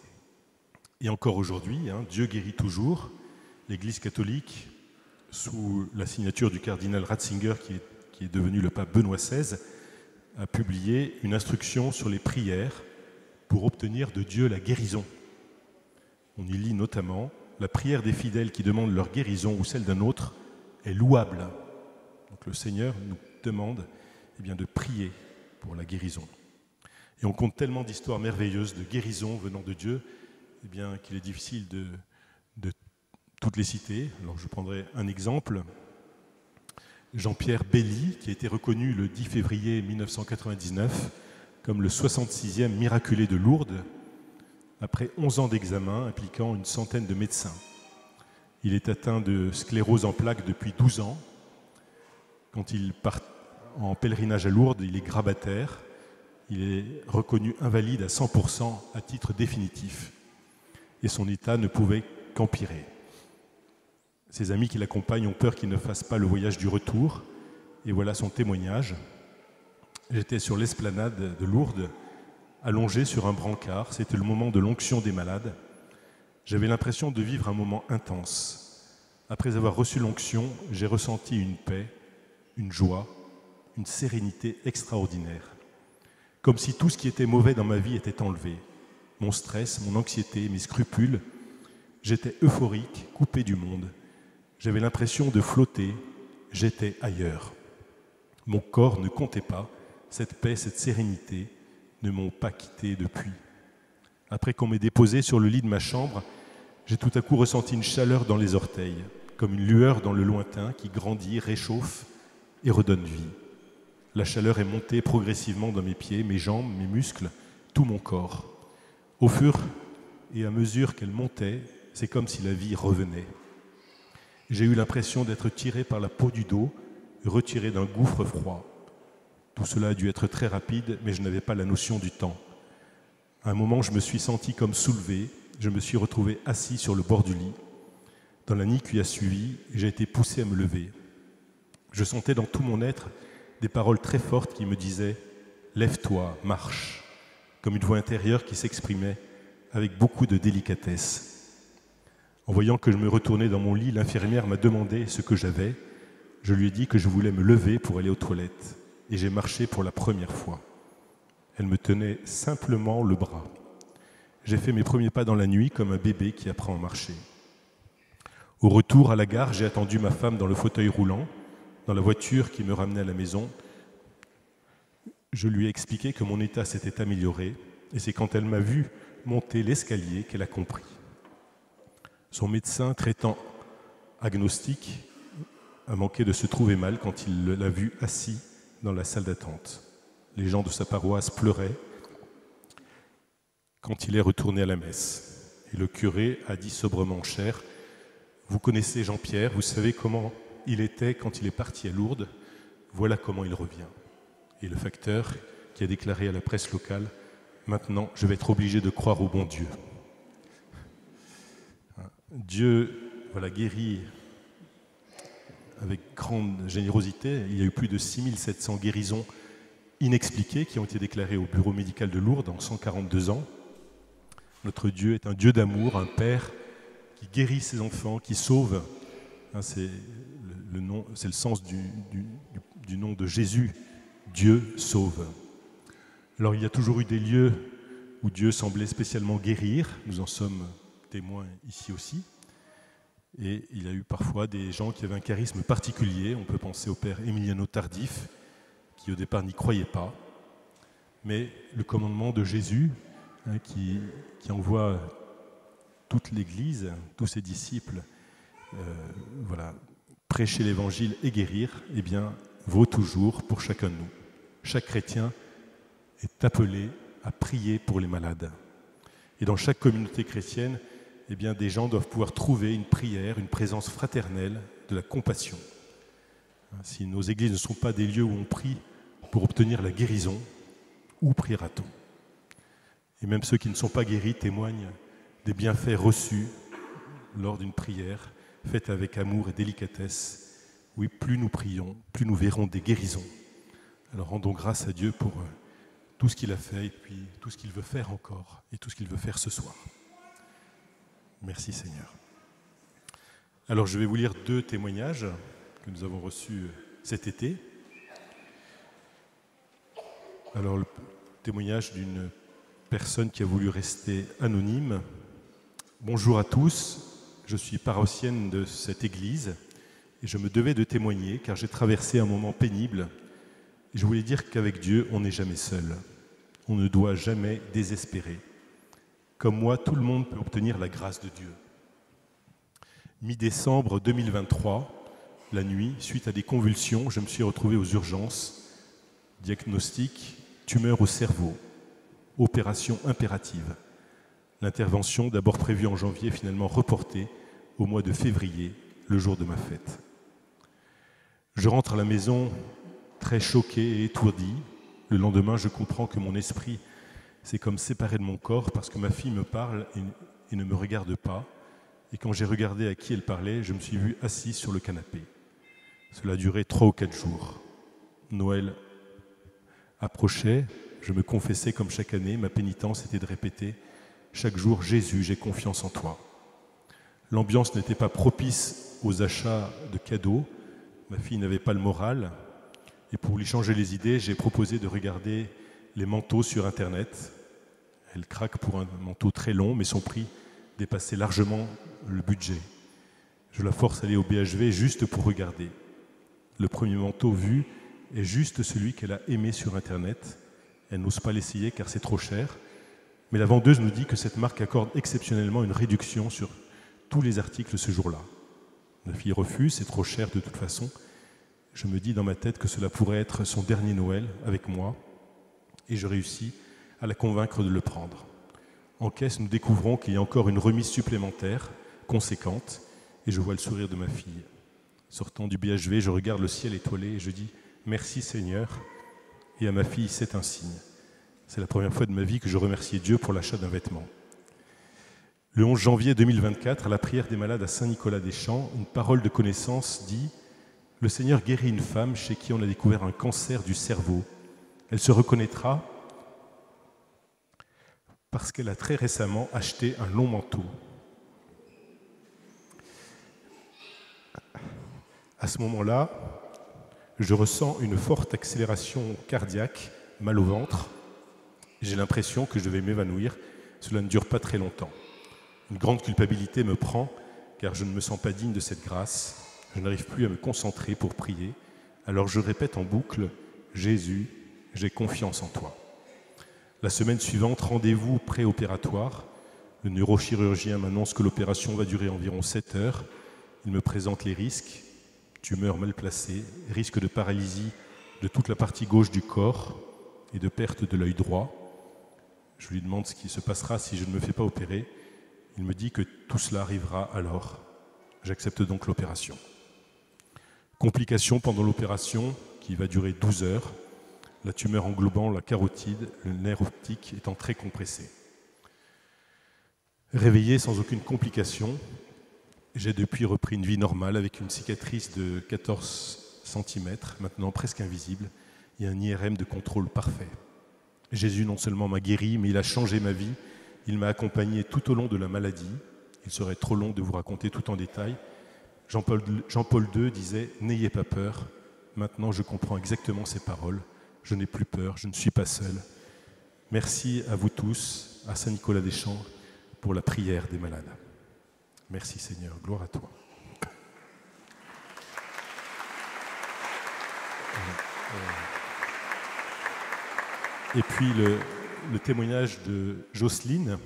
Et encore aujourd'hui, Dieu guérit toujours. L'Église catholique, sous la signature du cardinal Ratzinger, qui est devenu le pape Benoît XVI, a publié une instruction sur les prières pour obtenir de Dieu la guérison. On y lit notamment « La prière des fidèles qui demandent leur guérison ou celle d'un autre est louable. » Donc le Seigneur nous demande de prier pour la guérison. Et on compte tellement d'histoires merveilleuses de guérison venant de Dieu, eh bien, qu'il est difficile de toutes les citer. Alors je prendrai un exemple. Jean-Pierre Belly, qui a été reconnu le 10 février 1999 comme le 66e miraculé de Lourdes, après 11 ans d'examen impliquant une centaine de médecins. Il est atteint de sclérose en plaques depuis 12 ans. Quand il part en pèlerinage à Lourdes, il est grabataire. Il est reconnu invalide à 100% à titre définitif. Et son état ne pouvait qu'empirer. Ses amis qui l'accompagnent ont peur qu'il ne fasse pas le voyage du retour. Et voilà son témoignage. J'étais sur l'esplanade de Lourdes, allongé sur un brancard. C'était le moment de l'onction des malades. J'avais l'impression de vivre un moment intense. Après avoir reçu l'onction, j'ai ressenti une paix, une joie, une sérénité extraordinaire. Comme si tout ce qui était mauvais dans ma vie était enlevé. Mon stress, mon anxiété, mes scrupules. J'étais euphorique, coupé du monde. J'avais l'impression de flotter. J'étais ailleurs. Mon corps ne comptait pas. Cette paix, cette sérénité ne m'ont pas quitté depuis. Après qu'on m'ait déposé sur le lit de ma chambre, j'ai tout à coup ressenti une chaleur dans les orteils, comme une lueur dans le lointain qui grandit, réchauffe et redonne vie. La chaleur est montée progressivement dans mes pieds, mes jambes, mes muscles, tout mon corps. Au fur et à mesure qu'elle montait, c'est comme si la vie revenait. J'ai eu l'impression d'être tiré par la peau du dos, retiré d'un gouffre froid. Tout cela a dû être très rapide, mais je n'avais pas la notion du temps. À un moment, je me suis senti comme soulevé, je me suis retrouvé assis sur le bord du lit. Dans la nuit qui a suivi, j'ai été poussé à me lever. Je sentais dans tout mon être des paroles très fortes qui me disaient « Lève-toi, marche », comme une voix intérieure qui s'exprimait avec beaucoup de délicatesse. En voyant que je me retournais dans mon lit, l'infirmière m'a demandé ce que j'avais. Je lui ai dit que je voulais me lever pour aller aux toilettes. Et j'ai marché pour la première fois. Elle me tenait simplement le bras. J'ai fait mes premiers pas dans la nuit comme un bébé qui apprend à marcher. Au retour à la gare, j'ai attendu ma femme dans le fauteuil roulant, dans la voiture qui me ramenait à la maison. Je lui ai expliqué que mon état s'était amélioré et c'est quand elle m'a vu monter l'escalier qu'elle a compris. Son médecin traitant agnostique a manqué de se trouver mal quand il l'a vu assis dans la salle d'attente. Les gens de sa paroisse pleuraient quand il est retourné à la messe. Et le curé a dit sobrement « Cher, vous connaissez Jean-Pierre, vous savez comment il était quand il est parti à Lourdes, voilà comment il revient. » Et le facteur qui a déclaré à la presse locale « Maintenant, je vais être obligé de croire au bon Dieu. » Dieu guérit avec grande générosité. Il y a eu plus de 6700 guérisons inexpliquées qui ont été déclarées au bureau médical de Lourdes en 142 ans. Notre Dieu est un Dieu d'amour, un Père qui guérit ses enfants, qui sauve. C'est le sens du nom de Jésus. Dieu sauve. Alors il y a toujours eu des lieux où Dieu semblait spécialement guérir. Nous en sommes témoins ici aussi. Et il y a eu parfois des gens qui avaient un charisme particulier. On peut penser au père Emiliano Tardif, qui au départ n'y croyait pas. Mais le commandement de Jésus, qui envoie toute l'Église, tous ses disciples, prêcher l'Évangile et guérir, eh bien, vaut toujours pour chacun de nous. Chaque chrétien est appelé à prier pour les malades. Et dans chaque communauté chrétienne, eh bien, des gens doivent pouvoir trouver une prière, une présence fraternelle, de la compassion. Si nos églises ne sont pas des lieux où on prie pour obtenir la guérison, où priera-t-on ? Et même ceux qui ne sont pas guéris témoignent des bienfaits reçus lors d'une prière faite avec amour et délicatesse. Oui, plus nous prions, plus nous verrons des guérisons. Alors rendons grâce à Dieu pour tout ce qu'il a fait et puis tout ce qu'il veut faire encore et tout ce qu'il veut faire ce soir. Merci Seigneur. Alors je vais vous lire 2 témoignages que nous avons reçus cet été. Alors le témoignage d'une personne qui a voulu rester anonyme. Bonjour à tous, je suis paroissienne de cette église et je me devais de témoigner car j'ai traversé un moment pénible et je voulais dire qu'avec Dieu, on n'est jamais seul. on ne doit jamais désespérer. Comme moi, tout le monde peut obtenir la grâce de Dieu. Mi-décembre 2023, la nuit, suite à des convulsions, je me suis retrouvé aux urgences. Diagnostic, tumeur au cerveau, opération impérative. L'intervention, d'abord prévue en janvier, finalement reportée au mois de février, le jour de ma fête. Je rentre à la maison très choqué et étourdi. Le lendemain, je comprends que mon esprit s'est comme séparé de mon corps parce que ma fille me parle et ne me regarde pas. Et quand j'ai regardé à qui elle parlait, je me suis vu assis sur le canapé. Cela a duré 3 ou 4 jours. Noël approchait, je me confessais comme chaque année, ma pénitence était de répéter chaque jour « Jésus, j'ai confiance en toi ». L'ambiance n'était pas propice aux achats de cadeaux, ma fille n'avait pas le moral, et pour lui changer les idées, j'ai proposé de regarder les manteaux sur Internet. Elle craque pour un manteau très long, mais son prix dépassait largement le budget. Je la force à aller au BHV juste pour regarder. Le premier manteau vu est juste celui qu'elle a aimé sur Internet. Elle n'ose pas l'essayer car c'est trop cher. Mais la vendeuse nous dit que cette marque accorde exceptionnellement une réduction sur tous les articles ce jour-là. Ma fille refuse, c'est trop cher de toute façon. Je me dis dans ma tête que cela pourrait être son dernier Noël avec moi et je réussis à la convaincre de le prendre. En caisse, nous découvrons qu'il y a encore une remise supplémentaire, conséquente, et je vois le sourire de ma fille. Sortant du BHV, je regarde le ciel étoilé et je dis « Merci Seigneur » et à ma fille, c'est un signe. C'est la première fois de ma vie que je remerciais Dieu pour l'achat d'un vêtement. Le 11 janvier 2024, à la prière des malades à Saint-Nicolas-des-Champs, une parole de connaissance dit « Le Seigneur guérit une femme chez qui on a découvert un cancer du cerveau. Elle se reconnaîtra parce qu'elle a très récemment acheté un long manteau. » À ce moment-là, je ressens une forte accélération cardiaque, mal au ventre. J'ai l'impression que je vais m'évanouir. Cela ne dure pas très longtemps. Une grande culpabilité me prend car je ne me sens pas digne de cette grâce. Je n'arrive plus à me concentrer pour prier. Alors je répète en boucle « Jésus, j'ai confiance en toi ». La semaine suivante, rendez-vous préopératoire. Le neurochirurgien m'annonce que l'opération va durer environ 7 heures. Il me présente les risques. Tumeur mal placée, risque de paralysie de toute la partie gauche du corps et de perte de l'œil droit. Je lui demande ce qui se passera si je ne me fais pas opérer. Il me dit que tout cela arrivera alors. J'accepte donc l'opération. Complications pendant l'opération qui va durer 12 heures. La tumeur englobant la carotide, le nerf optique étant très compressé. Réveillé sans aucune complication, j'ai depuis repris une vie normale avec une cicatrice de 14 cm, maintenant presque invisible, et un IRM de contrôle parfait. Jésus non seulement m'a guéri, mais il a changé ma vie. Il m'a accompagné tout au long de la maladie. Il serait trop long de vous raconter tout en détail. Jean-Paul II disait « N'ayez pas peur ». Maintenant, je comprends exactement ces paroles. Je n'ai plus peur, je ne suis pas seul. Merci à vous tous, à Saint-Nicolas-des-Champs, pour la prière des malades. Merci Seigneur, gloire à toi. Et puis le témoignage de Jocelyne.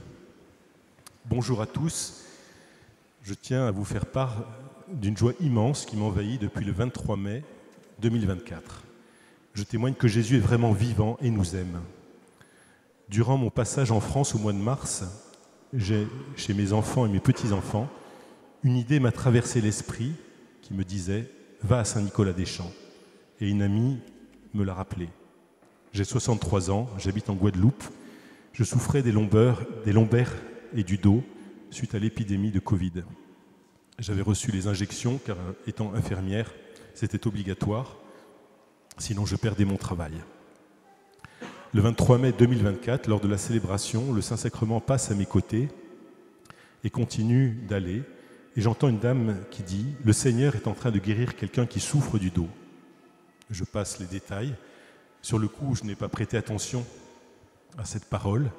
Bonjour à tous. Je tiens à vous faire part d'une joie immense qui m'envahit depuis le 23 mai 2024. Je témoigne que Jésus est vraiment vivant et nous aime. Durant mon passage en France au mois de mars, j'ai, chez mes enfants et mes petits-enfants, une idée m'a traversé l'esprit qui me disait « Va à Saint-Nicolas-des-Champs ». Et une amie me l'a rappelé. J'ai 63 ans, j'habite en Guadeloupe. Je souffrais des lombaires et du dos suite à l'épidémie de Covid. J'avais reçu les injections car étant infirmière, c'était obligatoire, sinon je perdais mon travail. Le 23 mai 2024, lors de la célébration, le Saint-Sacrement passe à mes côtés et continue d'aller. Et j'entends une dame qui dit « Le Seigneur est en train de guérir quelqu'un qui souffre du dos ». Je passe les détails. Sur le coup, je n'ai pas prêté attention à cette parole,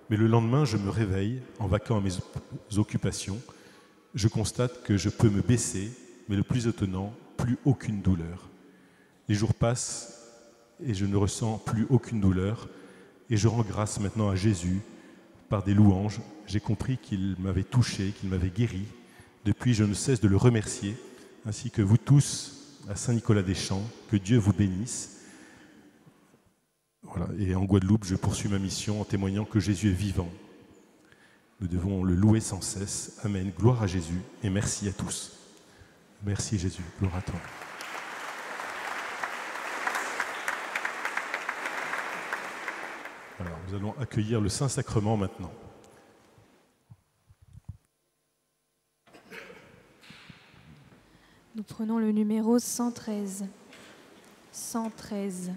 mais le lendemain, je me réveille en vaquant à mes occupations. Je constate que je peux me baisser, mais le plus étonnant, plus aucune douleur. Les jours passent et je ne ressens plus aucune douleur. Et je rends grâce maintenant à Jésus par des louanges. J'ai compris qu'il m'avait touché, qu'il m'avait guéri. Depuis, je ne cesse de le remercier, ainsi que vous tous à Saint-Nicolas-des-Champs. Que Dieu vous bénisse. Voilà. Et en Guadeloupe, je poursuis ma mission en témoignant que Jésus est vivant. Nous devons le louer sans cesse. Amen. Gloire à Jésus et merci à tous. Merci Jésus. Gloire à toi. Alors, nous allons accueillir le Saint-Sacrement maintenant. Nous prenons le numéro 113. 113.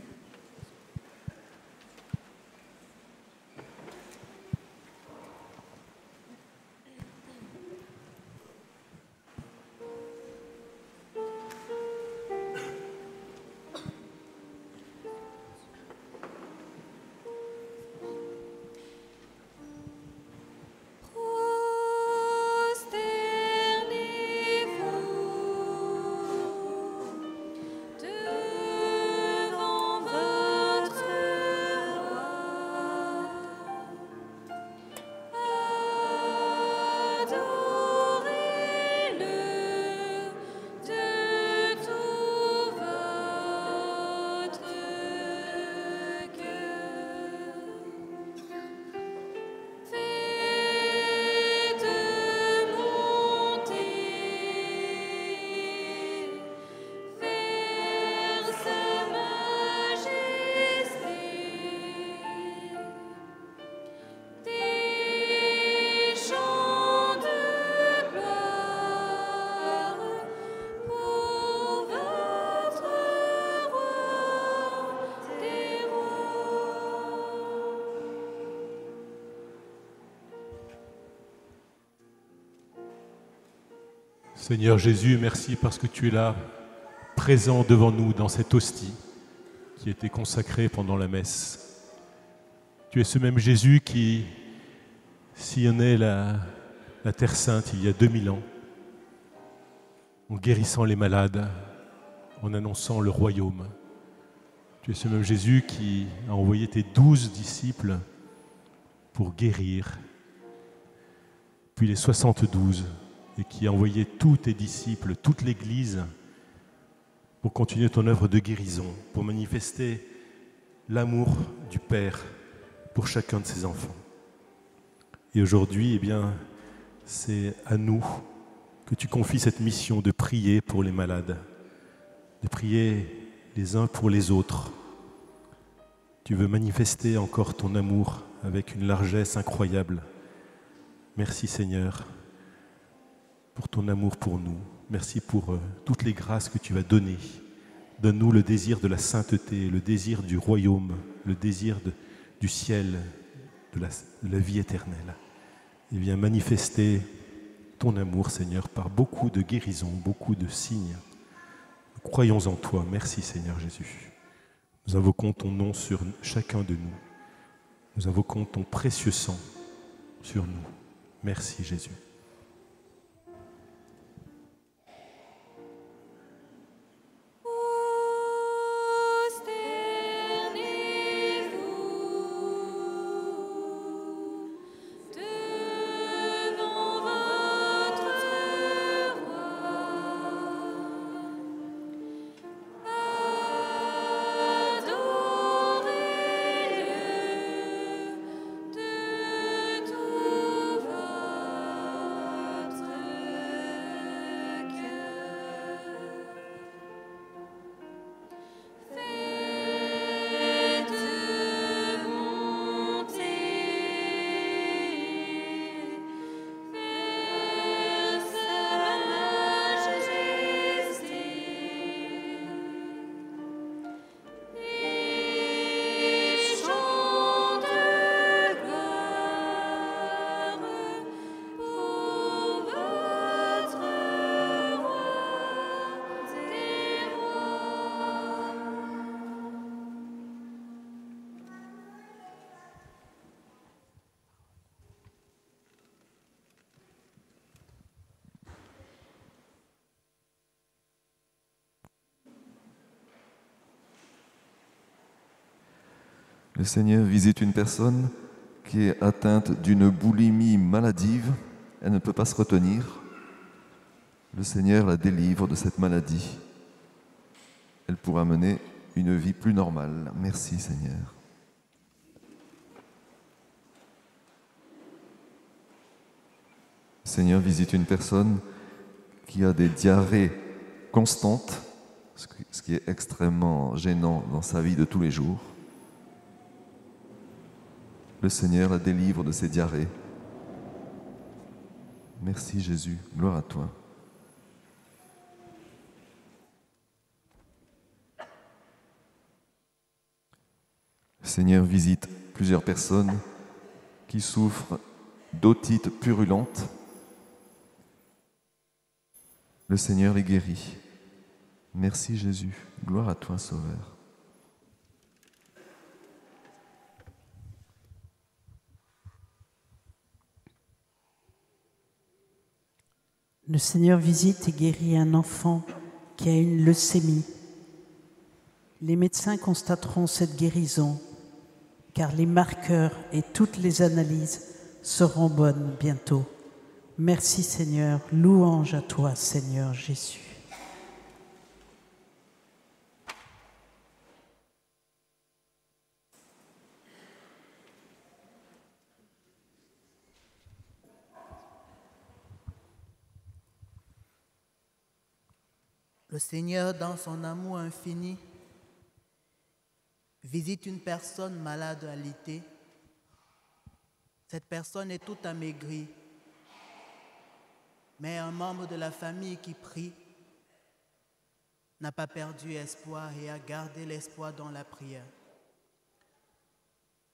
Seigneur Jésus, merci parce que tu es là, présent devant nous dans cette hostie qui a été consacrée pendant la messe. Tu es ce même Jésus qui sillonnait la Terre Sainte il y a 2000 ans, en guérissant les malades, en annonçant le royaume. Tu es ce même Jésus qui a envoyé tes 12 disciples pour guérir, puis les 72, et qui a envoyé tous tes disciples, toute l'Église, pour continuer ton œuvre de guérison, pour manifester l'amour du Père pour chacun de ses enfants. Et aujourd'hui, eh bien, c'est à nous que tu confies cette mission de prier pour les malades, de prier les uns pour les autres. Tu veux manifester encore ton amour avec une largesse incroyable. Merci Seigneur pour ton amour pour nous. Merci pour toutes les grâces que tu vas donner. Donne-nous le désir de la sainteté, le désir du royaume, le désir du ciel, de la vie éternelle. Et viens manifester ton amour, Seigneur, par beaucoup de guérisons, beaucoup de signes. Nous croyons en toi. Merci, Seigneur Jésus. Nous invoquons ton nom sur chacun de nous. Nous invoquons ton précieux sang sur nous. Merci, Jésus. Le Seigneur visite une personne qui est atteinte d'une boulimie maladive. Elle ne peut pas se retenir. Le Seigneur la délivre de cette maladie. Elle pourra mener une vie plus normale. Merci Seigneur. Le Seigneur visite une personne qui a des diarrhées constantes, ce qui est extrêmement gênant dans sa vie de tous les jours. Le Seigneur la délivre de ses diarrhées. Merci Jésus, gloire à toi. Le Seigneur visite plusieurs personnes qui souffrent d'otite purulente. Le Seigneur les guérit. Merci Jésus, gloire à toi Sauveur. Le Seigneur visite et guérit un enfant qui a une leucémie. Les médecins constateront cette guérison, car les marqueurs et toutes les analyses seront bonnes bientôt. Merci Seigneur, louange à toi Seigneur Jésus. Le Seigneur, dans son amour infini, visite une personne malade alitée. Cette personne est toute amaigrie, mais un membre de la famille qui prie n'a pas perdu espoir et a gardé l'espoir dans la prière.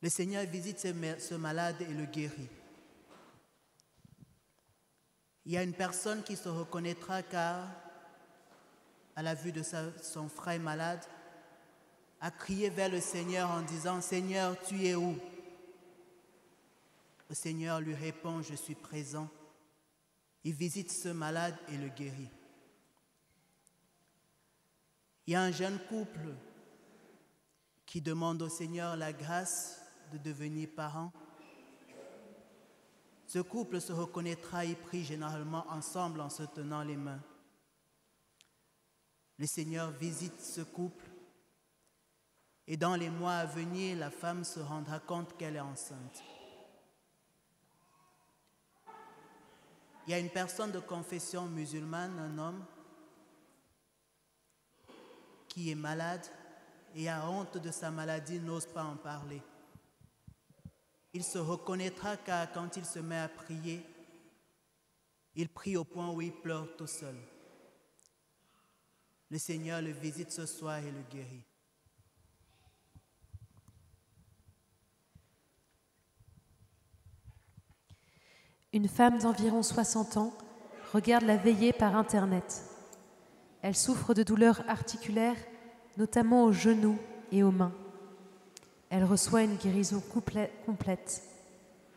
Le Seigneur visite ce malade et le guérit. Il y a une personne qui se reconnaîtra car, à la vue de son frère malade, a crié vers le Seigneur en disant « Seigneur, tu es où ?» Le Seigneur lui répond « Je suis présent ». Il visite ce malade et le guérit. Il y a un jeune couple qui demande au Seigneur la grâce de devenir parent. Ce couple se reconnaîtra et prie généralement ensemble en se tenant les mains. Le Seigneur visite ce couple et dans les mois à venir, la femme se rendra compte qu'elle est enceinte. Il y a une personne de confession musulmane, un homme, qui est malade et a honte de sa maladie, n'ose pas en parler. Il se reconnaîtra car quand il se met à prier, il prie au point où il pleure tout seul. Le Seigneur le visite ce soir et le guérit. Une femme d'environ 60 ans regarde la veillée par Internet. Elle souffre de douleurs articulaires, notamment aux genoux et aux mains. Elle reçoit une guérison complète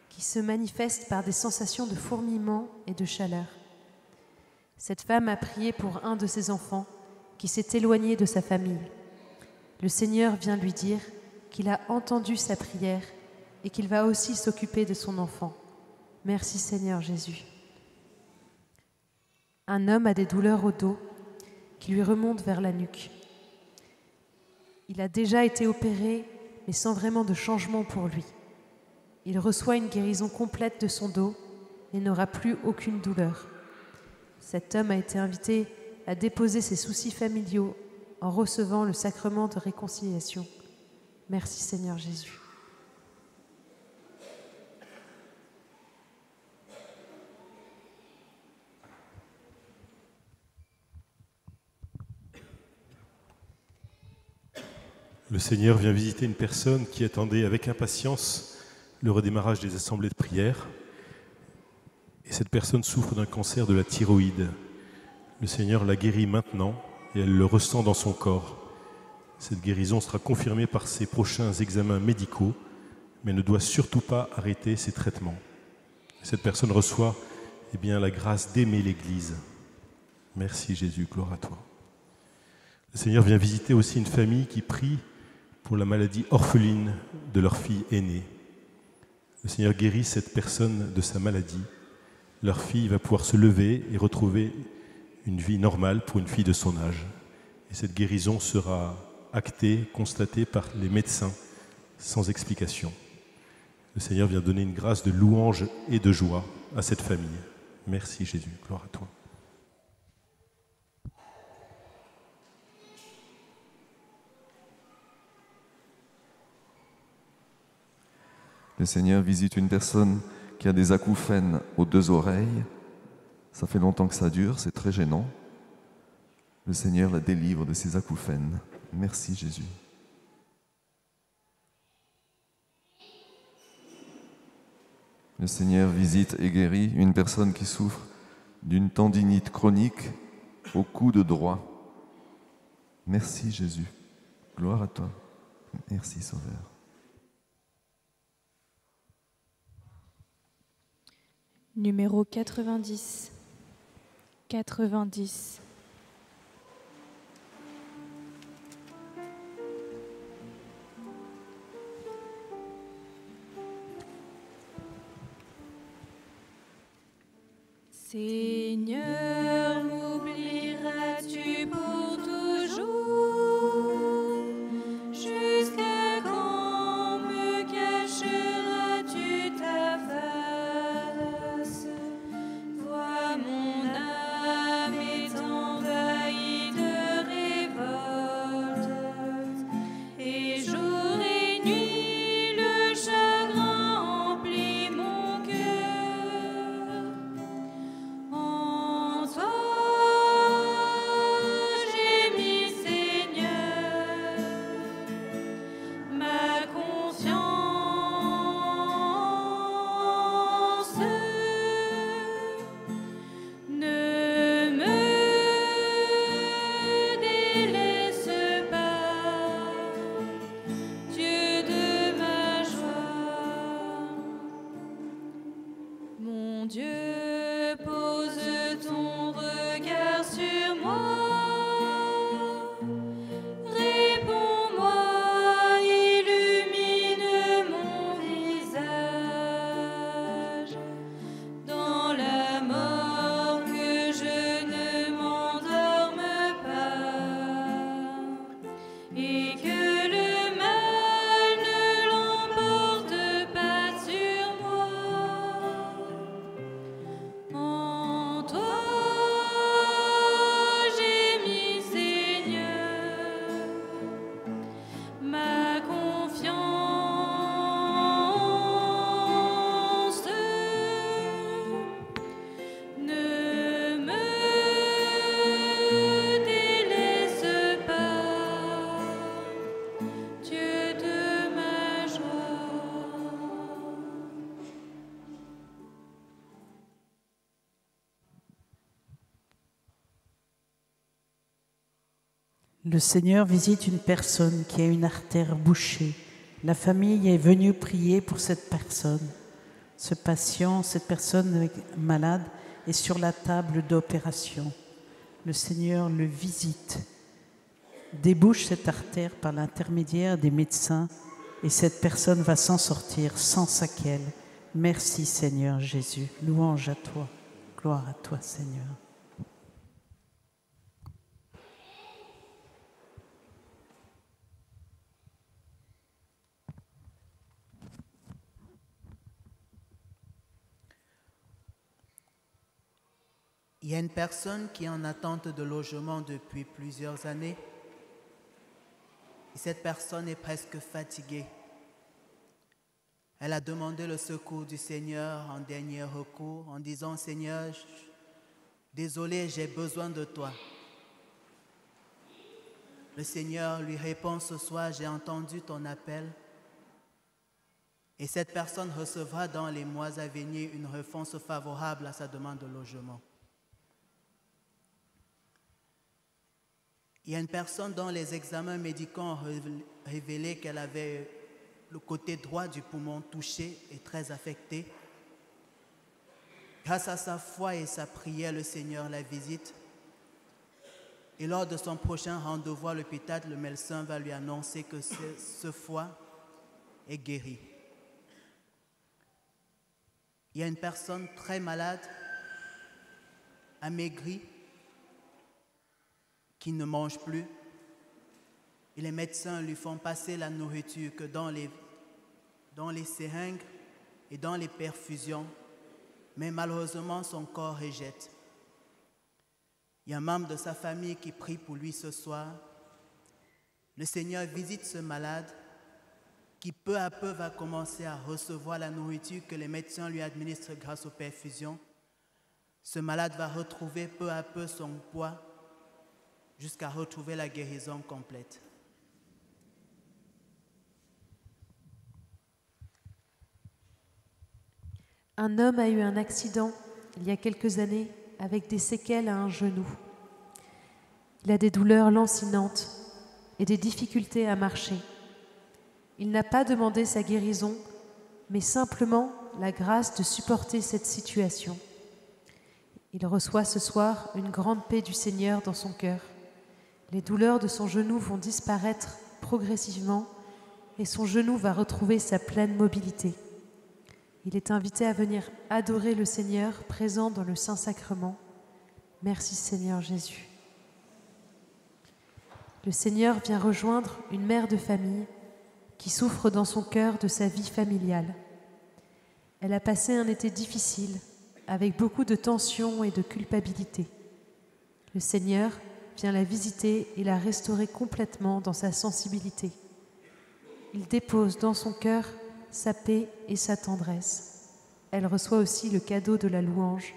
qui se manifeste par des sensations de fourmillement et de chaleur. Cette femme a prié pour un de ses enfants qui s'est éloigné de sa famille. Le Seigneur vient lui dire qu'il a entendu sa prière et qu'il va aussi s'occuper de son enfant. Merci Seigneur Jésus. Un homme a des douleurs au dos qui lui remontent vers la nuque. Il a déjà été opéré, mais sans vraiment de changement pour lui. Il reçoit une guérison complète de son dos et n'aura plus aucune douleur. Cet homme a été invité à déposer ses soucis familiaux en recevant le sacrement de réconciliation. Merci Seigneur Jésus. Le Seigneur vient visiter une personne qui attendait avec impatience le redémarrage des assemblées de prière. Et cette personne souffre d'un cancer de la thyroïde. Le Seigneur la guérit maintenant et elle le ressent dans son corps. Cette guérison sera confirmée par ses prochains examens médicaux, mais ne doit surtout pas arrêter ses traitements. Cette personne reçoit la grâce d'aimer l'Église. Merci Jésus, gloire à toi. Le Seigneur vient visiter aussi une famille qui prie pour la maladie orpheline de leur fille aînée. Le Seigneur guérit cette personne de sa maladie. Leur fille va pouvoir se lever et retrouver une vie normale pour une fille de son âge. Et cette guérison sera actée, constatée par les médecins sans explication. Le Seigneur vient donner une grâce de louange et de joie à cette famille. Merci Jésus, gloire à toi. Le Seigneur visite une personne qui a des acouphènes aux 2 oreilles. Ça fait longtemps que ça dure, c'est très gênant. Le Seigneur la délivre de ses acouphènes. Merci Jésus. Le Seigneur visite et guérit une personne qui souffre d'une tendinite chronique au coude droit. Merci Jésus. Gloire à toi. Merci Sauveur. Numéro 90. 90. Seigneur, m'oublieras-tu pour toujours? Jusqu'à quand me cacheras-tu ta face? Vois mon âme est envahie de révolte, et jour et nuit le chagrin emplit mon cœur. En toi j'ai mis, Seigneur, ma confiance. Ne me délaisse pas, Dieu de ma joie. Mon Dieu, pose ton regard sur moi. Réponds-moi, illumine mon visage. Dans la mort, que je ne m'endorme pas, et que le mal ne l'emporte pas sur moi. En toi j'ai mis, Seigneur, ma confiance. Ne me délaisse pas, Dieu de ma joie. Le Seigneur visite une personne qui a une artère bouchée. La famille est venue prier pour cette personne. Ce patient, cette personne malade, est sur la table d'opération. Le Seigneur le visite, débouche cette artère par l'intermédiaire des médecins et cette personne va s'en sortir sans séquelles. Merci Seigneur Jésus. Louange à toi. Gloire à toi Seigneur. Il y a une personne qui est en attente de logement depuis plusieurs années. Et cette personne est presque fatiguée. Elle a demandé le secours du Seigneur en dernier recours en disant « Seigneur, désolé, j'ai besoin de toi. » Le Seigneur lui répond ce soir « J'ai entendu ton appel. » Et cette personne recevra dans les mois à venir une réponse favorable à sa demande de logement. Il y a une personne dont les examens médicaux ont révélé qu'elle avait le côté droit du poumon touché et très affecté. Grâce à sa foi et sa prière, le Seigneur la visite. Et lors de son prochain rendez-vous à l'hôpital, le médecin va lui annoncer que ce foie est guéri. Il y a une personne très malade, amaigrie, qui ne mange plus. Et les médecins lui font passer la nourriture que dans les seringues et dans les perfusions, mais malheureusement son corps rejette. Il y a un membre de sa famille qui prie pour lui ce soir. Le Seigneur visite ce malade qui peu à peu va commencer à recevoir la nourriture que les médecins lui administrent grâce aux perfusions. Ce malade va retrouver peu à peu son poids jusqu'à retrouver la guérison complète. Un homme a eu un accident il y a quelques années avec des séquelles à un genou. Il a des douleurs lancinantes et des difficultés à marcher. Il n'a pas demandé sa guérison, mais simplement la grâce de supporter cette situation. Il reçoit ce soir une grande paix du Seigneur dans son cœur. Les douleurs de son genou vont disparaître progressivement et son genou va retrouver sa pleine mobilité. Il est invité à venir adorer le Seigneur présent dans le Saint-Sacrement. Merci Seigneur Jésus. Le Seigneur vient rejoindre une mère de famille qui souffre dans son cœur de sa vie familiale. Elle a passé un été difficile, avec beaucoup de tension et de culpabilité. Le Seigneur vient la visiter et la restaurer complètement dans sa sensibilité. Il dépose dans son cœur sa paix et sa tendresse. Elle reçoit aussi le cadeau de la louange.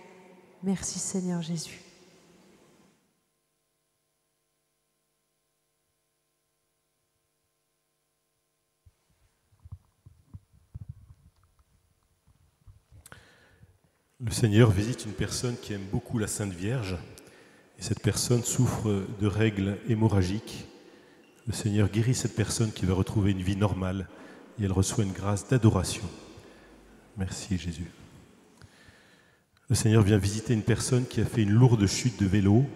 Merci Seigneur Jésus. Le Seigneur visite une personne qui aime beaucoup la Sainte Vierge et cette personne souffre de règles hémorragiques. Le Seigneur guérit cette personne qui va retrouver une vie normale et elle reçoit une grâce d'adoration. Merci Jésus. Le Seigneur vient visiter une personne qui a fait une lourde chute de vélo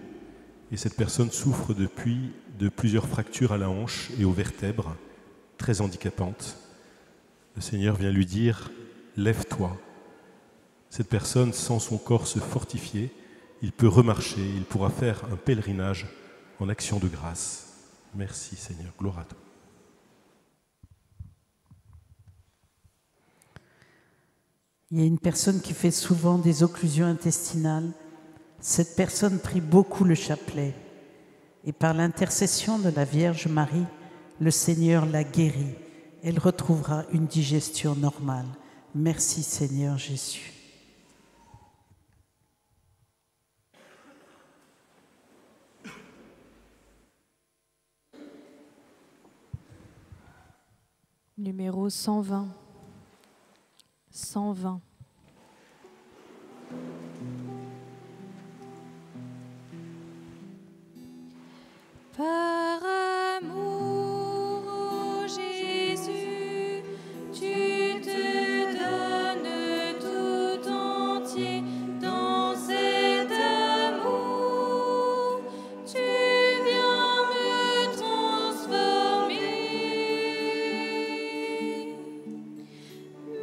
et cette personne souffre depuis de plusieurs fractures à la hanche et aux vertèbres, très handicapantes. Le Seigneur vient lui dire « Lève-toi ». Cette personne sent son corps se fortifier, il peut remarcher, il pourra faire un pèlerinage en action de grâce. Merci Seigneur, gloire à toi. Il y a une personne qui fait souvent des occlusions intestinales. Cette personne prie beaucoup le chapelet. Et par l'intercession de la Vierge Marie, le Seigneur la guérit. Elle retrouvera une digestion normale. Merci Seigneur Jésus. Numéro 120. 120. Par amour, ô Jésus, tu te donnes tout entier dans cet amour. Tu viens me transformer.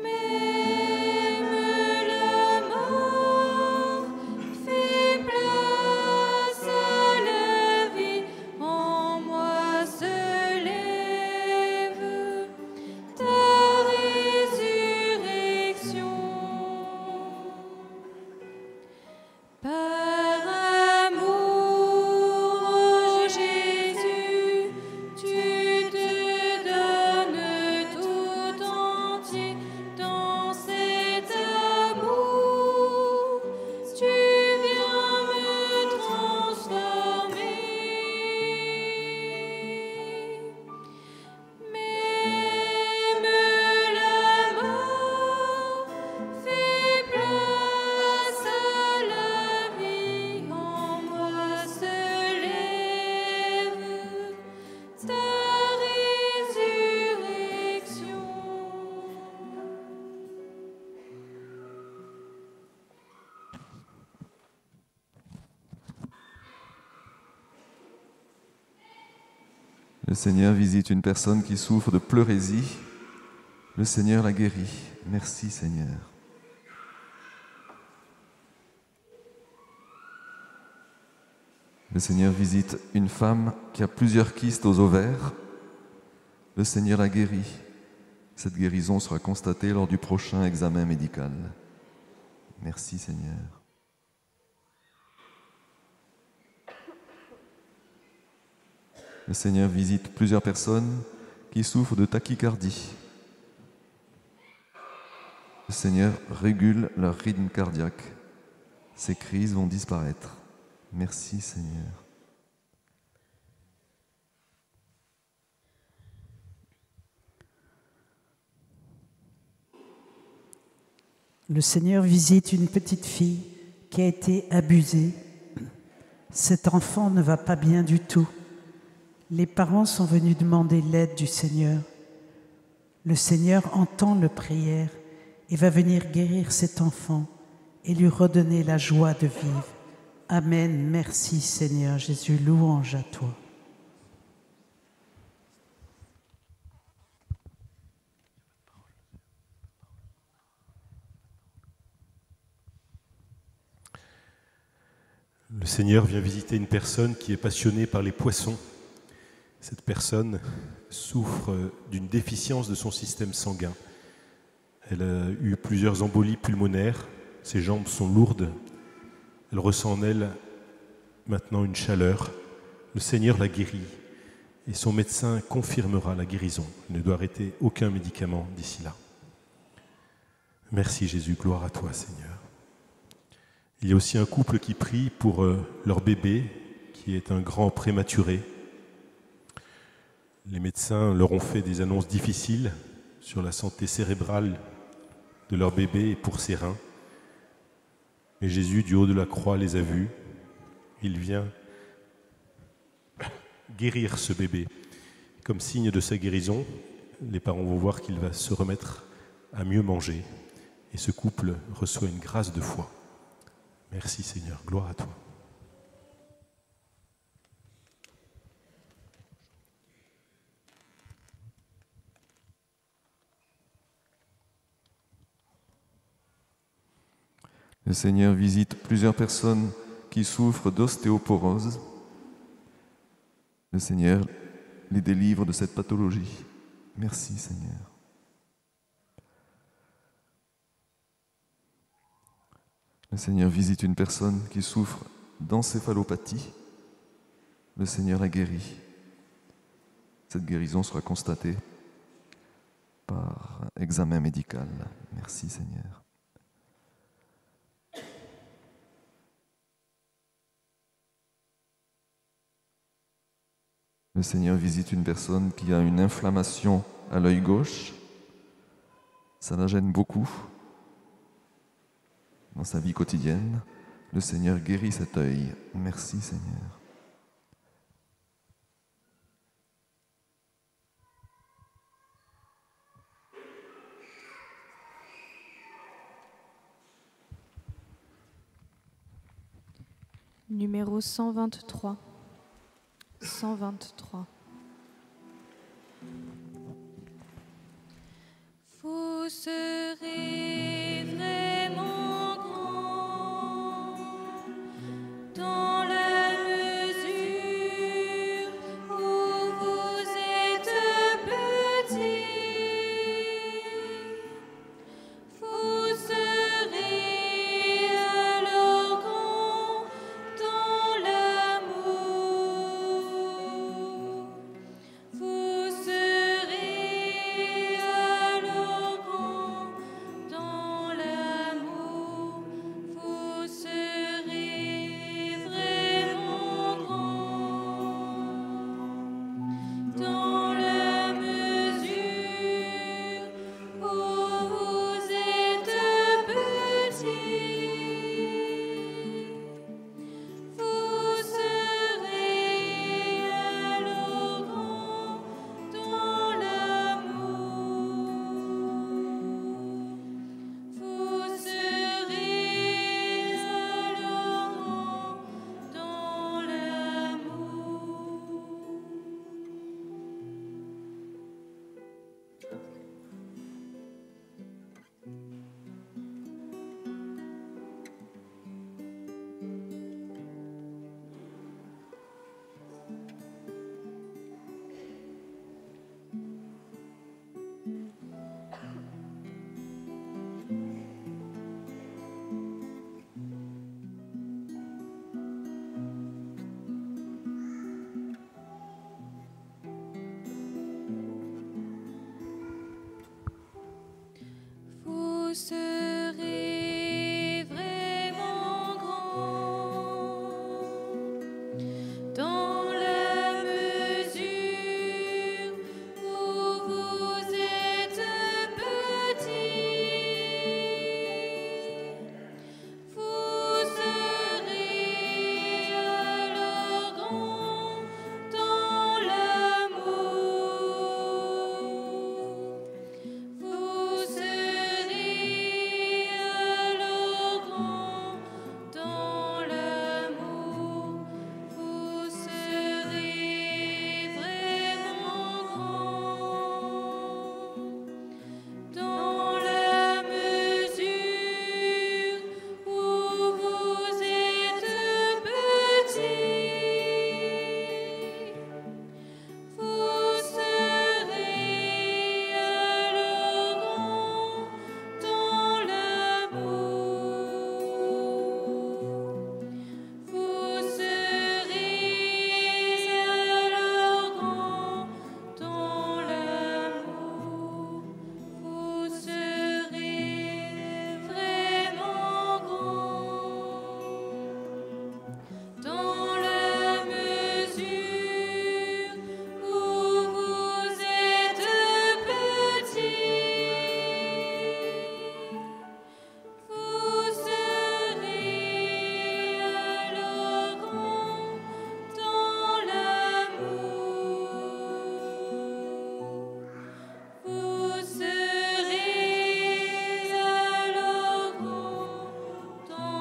Mais Le Seigneur visite une personne qui souffre de pleurésie. Le Seigneur la guérit. Merci Seigneur. Le Seigneur visite une femme qui a plusieurs kystes aux ovaires. Le Seigneur la guérit. Cette guérison sera constatée lors du prochain examen médical. Merci Seigneur. Le Seigneur visite plusieurs personnes qui souffrent de tachycardie. Le Seigneur régule leur rythme cardiaque. Ces crises vont disparaître. Merci Seigneur. Le Seigneur visite une petite fille qui a été abusée. Cet enfant ne va pas bien du tout. Les parents sont venus demander l'aide du Seigneur. Le Seigneur entend leur prière et va venir guérir cet enfant et lui redonner la joie de vivre. Amen. Merci Seigneur Jésus, louange à toi. Le Seigneur vient visiter une personne qui est passionnée par les poissons. Cette personne souffre d'une déficience de son système sanguin. Elle a eu plusieurs embolies pulmonaires, ses jambes sont lourdes, elle ressent en elle maintenant une chaleur. Le Seigneur la guérit et son médecin confirmera la guérison. Il ne doit arrêter aucun médicament d'ici là. Merci Jésus, gloire à toi Seigneur. Il y a aussi un couple qui prie pour leur bébé qui est un grand prématuré. Les médecins leur ont fait des annonces difficiles sur la santé cérébrale de leur bébé et pour ses reins. Mais Jésus, du haut de la croix, les a vus. Il vient guérir ce bébé. Comme signe de sa guérison, les parents vont voir qu'il va se remettre à mieux manger. Et ce couple reçoit une grâce de foi. Merci Seigneur, gloire à toi. Le Seigneur visite plusieurs personnes qui souffrent d'ostéoporose. Le Seigneur les délivre de cette pathologie. Merci Seigneur. Le Seigneur visite une personne qui souffre d'encéphalopathie. Le Seigneur la guérit. Cette guérison sera constatée par examen médical. Merci Seigneur. Le Seigneur visite une personne qui a une inflammation à l'œil gauche. Ça la gêne beaucoup dans sa vie quotidienne. Le Seigneur guérit cet œil. Merci Seigneur. Numéro 123. 123. Vous serez vraiment grand dans la mesure où vous êtes petit. Vous serez alors grand dans l'amour. Vous serez alors grand serez vraiment grand dans la mesure où vous êtes petit. Vous serez alors grand dans l'amour. Vous serez alors grand dans l'amour. Vous serez vraiment grand dans la mesure où vous êtes petit. Vous serez alors grand dans l'amour. Vous serez alors grand dans l'amour. Vous serez vraiment grand dans la mesure où vous êtes petit. Vous serez alors grand dans l'amour. Vous serez alors grand dans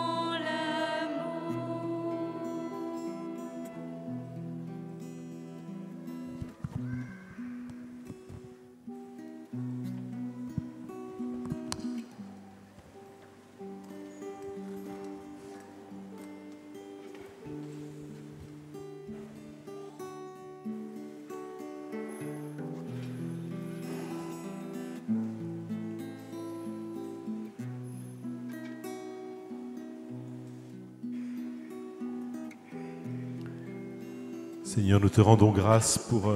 Seigneur, nous te rendons grâce pour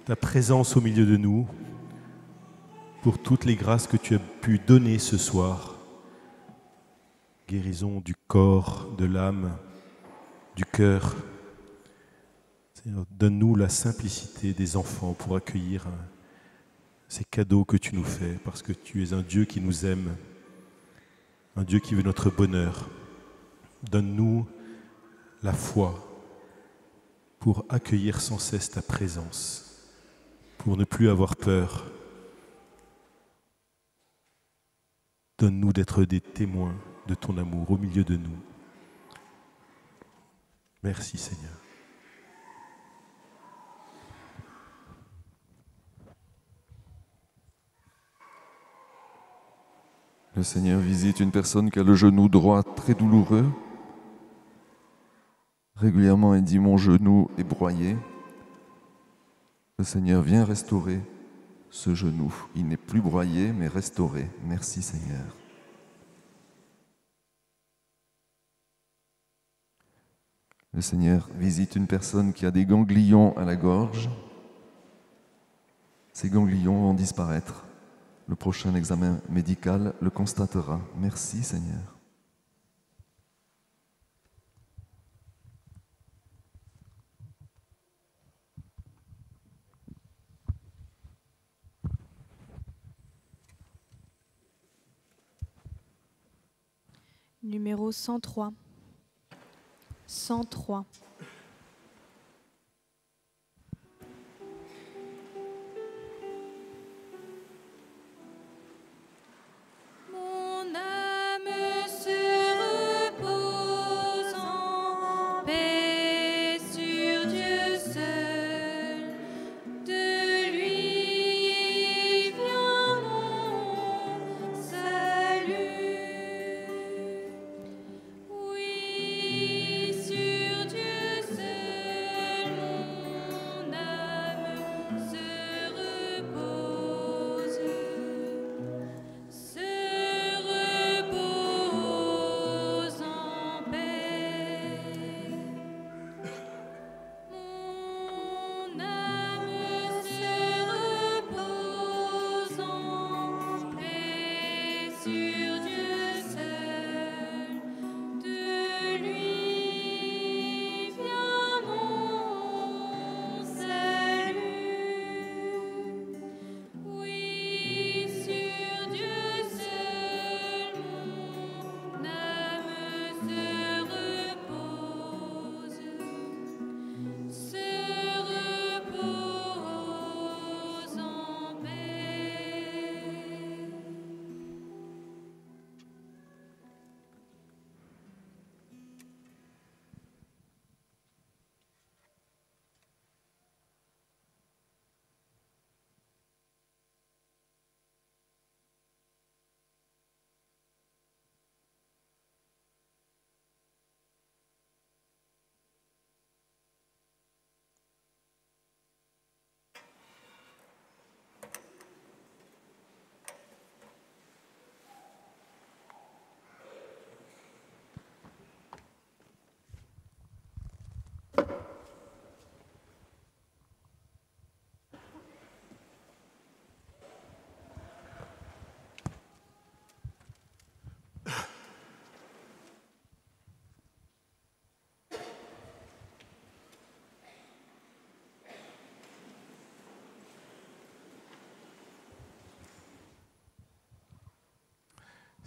ta présence au milieu de nous, pour toutes les grâces que tu as pu donner ce soir. Guérison du corps, de l'âme, du cœur. Seigneur, donne-nous la simplicité des enfants pour accueillir ces cadeaux que tu nous fais, parce que tu es un Dieu qui nous aime, un Dieu qui veut notre bonheur. Donne-nous la foi pour accueillir sans cesse ta présence, pour ne plus avoir peur. Donne-nous d'être des témoins de ton amour au milieu de nous. Merci Seigneur. Le Seigneur visite une personne qui a le genou droit très douloureux. Régulièrement, il dit « Mon genou est broyé ». Le Seigneur vient restaurer ce genou. Il n'est plus broyé, mais restauré. Merci Seigneur. Le Seigneur visite une personne qui a des ganglions à la gorge. Ces ganglions vont disparaître. Le prochain examen médical le constatera. Merci Seigneur. Numéro 103. 103. Mon âme se repose en paix sur Dieu seul. De lui vient mon salut. Oui, sur Dieu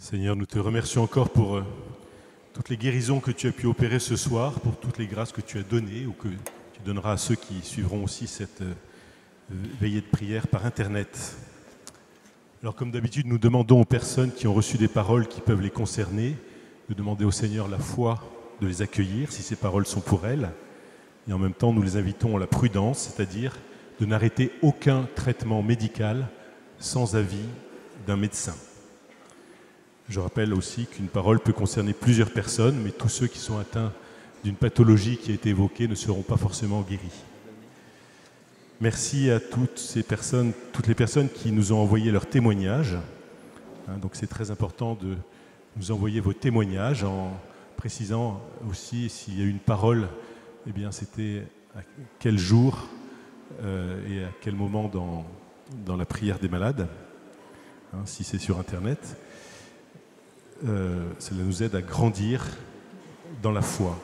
Seigneur, nous te remercions encore pour toutes les guérisons que tu as pu opérer ce soir, pour toutes les grâces que tu as données ou que tu donneras à ceux qui suivront aussi cette veillée de prière par Internet. Alors comme d'habitude, nous demandons aux personnes qui ont reçu des paroles qui peuvent les concerner, de demander au Seigneur la foi de les accueillir si ces paroles sont pour elles. Et en même temps, nous les invitons à la prudence, c'est-à-dire de n'arrêter aucun traitement médical sans avis d'un médecin. Je rappelle aussi qu'une parole peut concerner plusieurs personnes, mais tous ceux qui sont atteints d'une pathologie qui a été évoquée ne seront pas forcément guéris. Merci à toutes les personnes qui nous ont envoyé leurs témoignages. Donc c'est très important de nous envoyer vos témoignages en précisant aussi s'il y a une parole, eh bien c'était à quel jour et à quel moment dans la prière des malades, si c'est sur Internet. Cela nous aide à grandir dans la foi.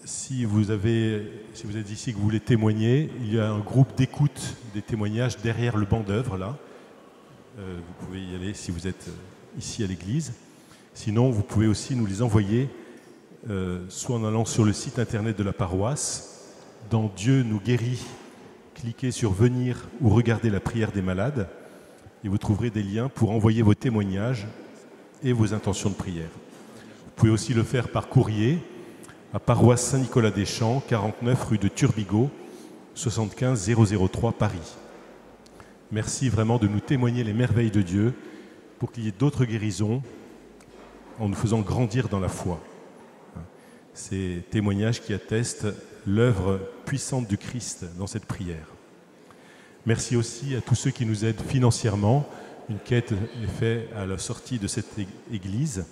Si vous êtes ici et que vous voulez témoigner, il y a un groupe d'écoute des témoignages derrière le banc d'œuvre là. Vous pouvez y aller si vous êtes ici à l'église. Sinon, vous pouvez aussi nous les envoyer soit en allant sur le site internet de la paroisse, dans Dieu nous guérit, cliquez sur venir ou regarder la prière des malades et vous trouverez des liens pour envoyer vos témoignages et vos intentions de prière. Vous pouvez aussi le faire par courrier à paroisse Saint-Nicolas-des-Champs, 49 rue de Turbigo, 75 003 Paris. Merci vraiment de nous témoigner les merveilles de Dieu pour qu'il y ait d'autres guérisons en nous faisant grandir dans la foi. Ces témoignages qui attestent l'œuvre puissante du Christ dans cette prière. Merci aussi à tous ceux qui nous aident financièrement. Une quête est faite à la sortie de cette église.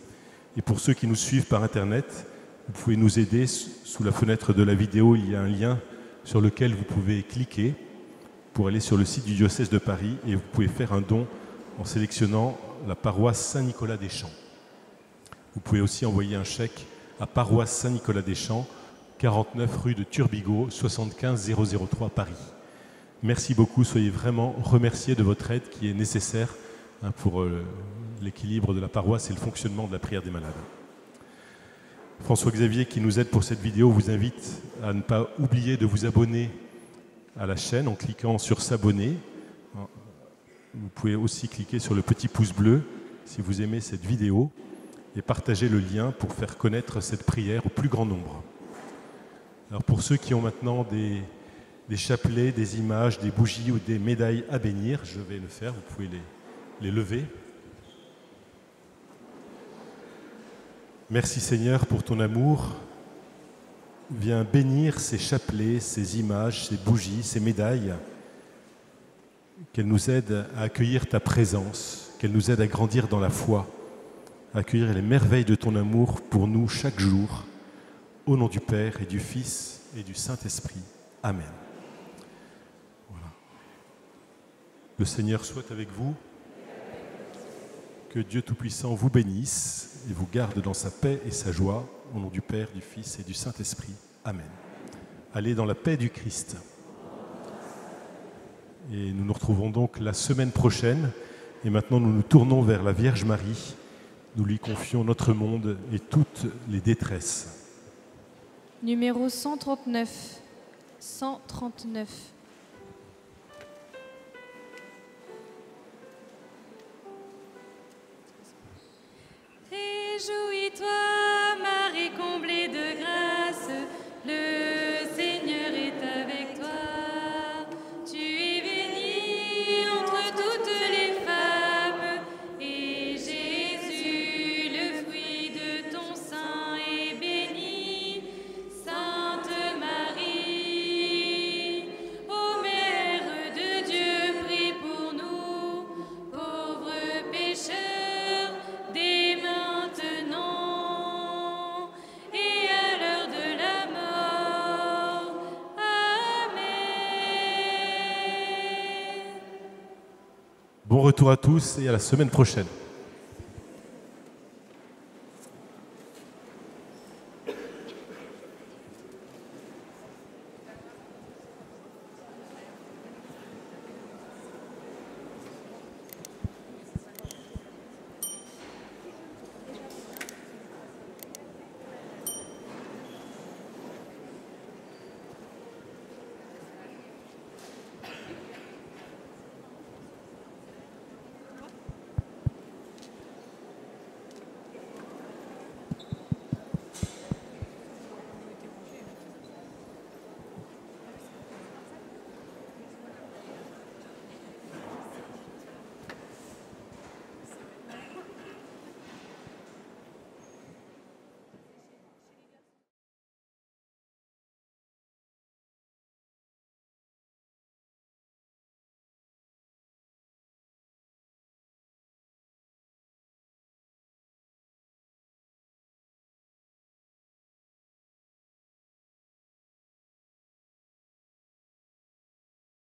Et pour ceux qui nous suivent par Internet, vous pouvez nous aider. Sous la fenêtre de la vidéo, il y a un lien sur lequel vous pouvez cliquer pour aller sur le site du diocèse de Paris et vous pouvez faire un don en sélectionnant la paroisse Saint-Nicolas-des-Champs. Vous pouvez aussi envoyer un chèque à paroisse Saint-Nicolas-des-Champs, 49 rue de Turbigo, 75 003 Paris. Merci beaucoup, soyez vraiment remerciés de votre aide qui est nécessaire pour l'équilibre de la paroisse et le fonctionnement de la prière des malades. François Xavier, qui nous aide pour cette vidéo, vous invite à ne pas oublier de vous abonner à la chaîne en cliquant sur s'abonner. Vous pouvez aussi cliquer sur le petit pouce bleu si vous aimez cette vidéo et partager le lien pour faire connaître cette prière au plus grand nombre. Alors pour ceux qui ont maintenant des chapelets, des images, des bougies ou des médailles à bénir, je vais le faire, vous pouvez les lever. Merci Seigneur pour ton amour. Viens bénir ces chapelets, ces images, ces bougies, ces médailles, qu'elles nous aident à accueillir ta présence, qu'elles nous aident à grandir dans la foi, à accueillir les merveilles de ton amour pour nous chaque jour, au nom du Père et du Fils et du Saint-Esprit. Amen. Voilà. Le Seigneur soit avec vous. Que Dieu Tout-Puissant vous bénisse et vous garde dans sa paix et sa joie, au nom du Père, du Fils et du Saint-Esprit. Amen. Allez dans la paix du Christ. Et nous nous retrouvons donc la semaine prochaine. Et maintenant, nous nous tournons vers la Vierge Marie. Nous lui confions notre monde et toutes les détresses. Numéro 139. 139. Réjouis-toi, Marie comblée de grâce, le Seigneur est avec toi. Tu es bénie entre toutes les femmes, et Jésus, le fruit de ton sein, est béni. Sainte Marie, ô Mère de Dieu, prie pour nous, pauvres pécheurs, dès maintenant et à l'heure de la mort. Amen. Bon retour à tous et à la semaine prochaine.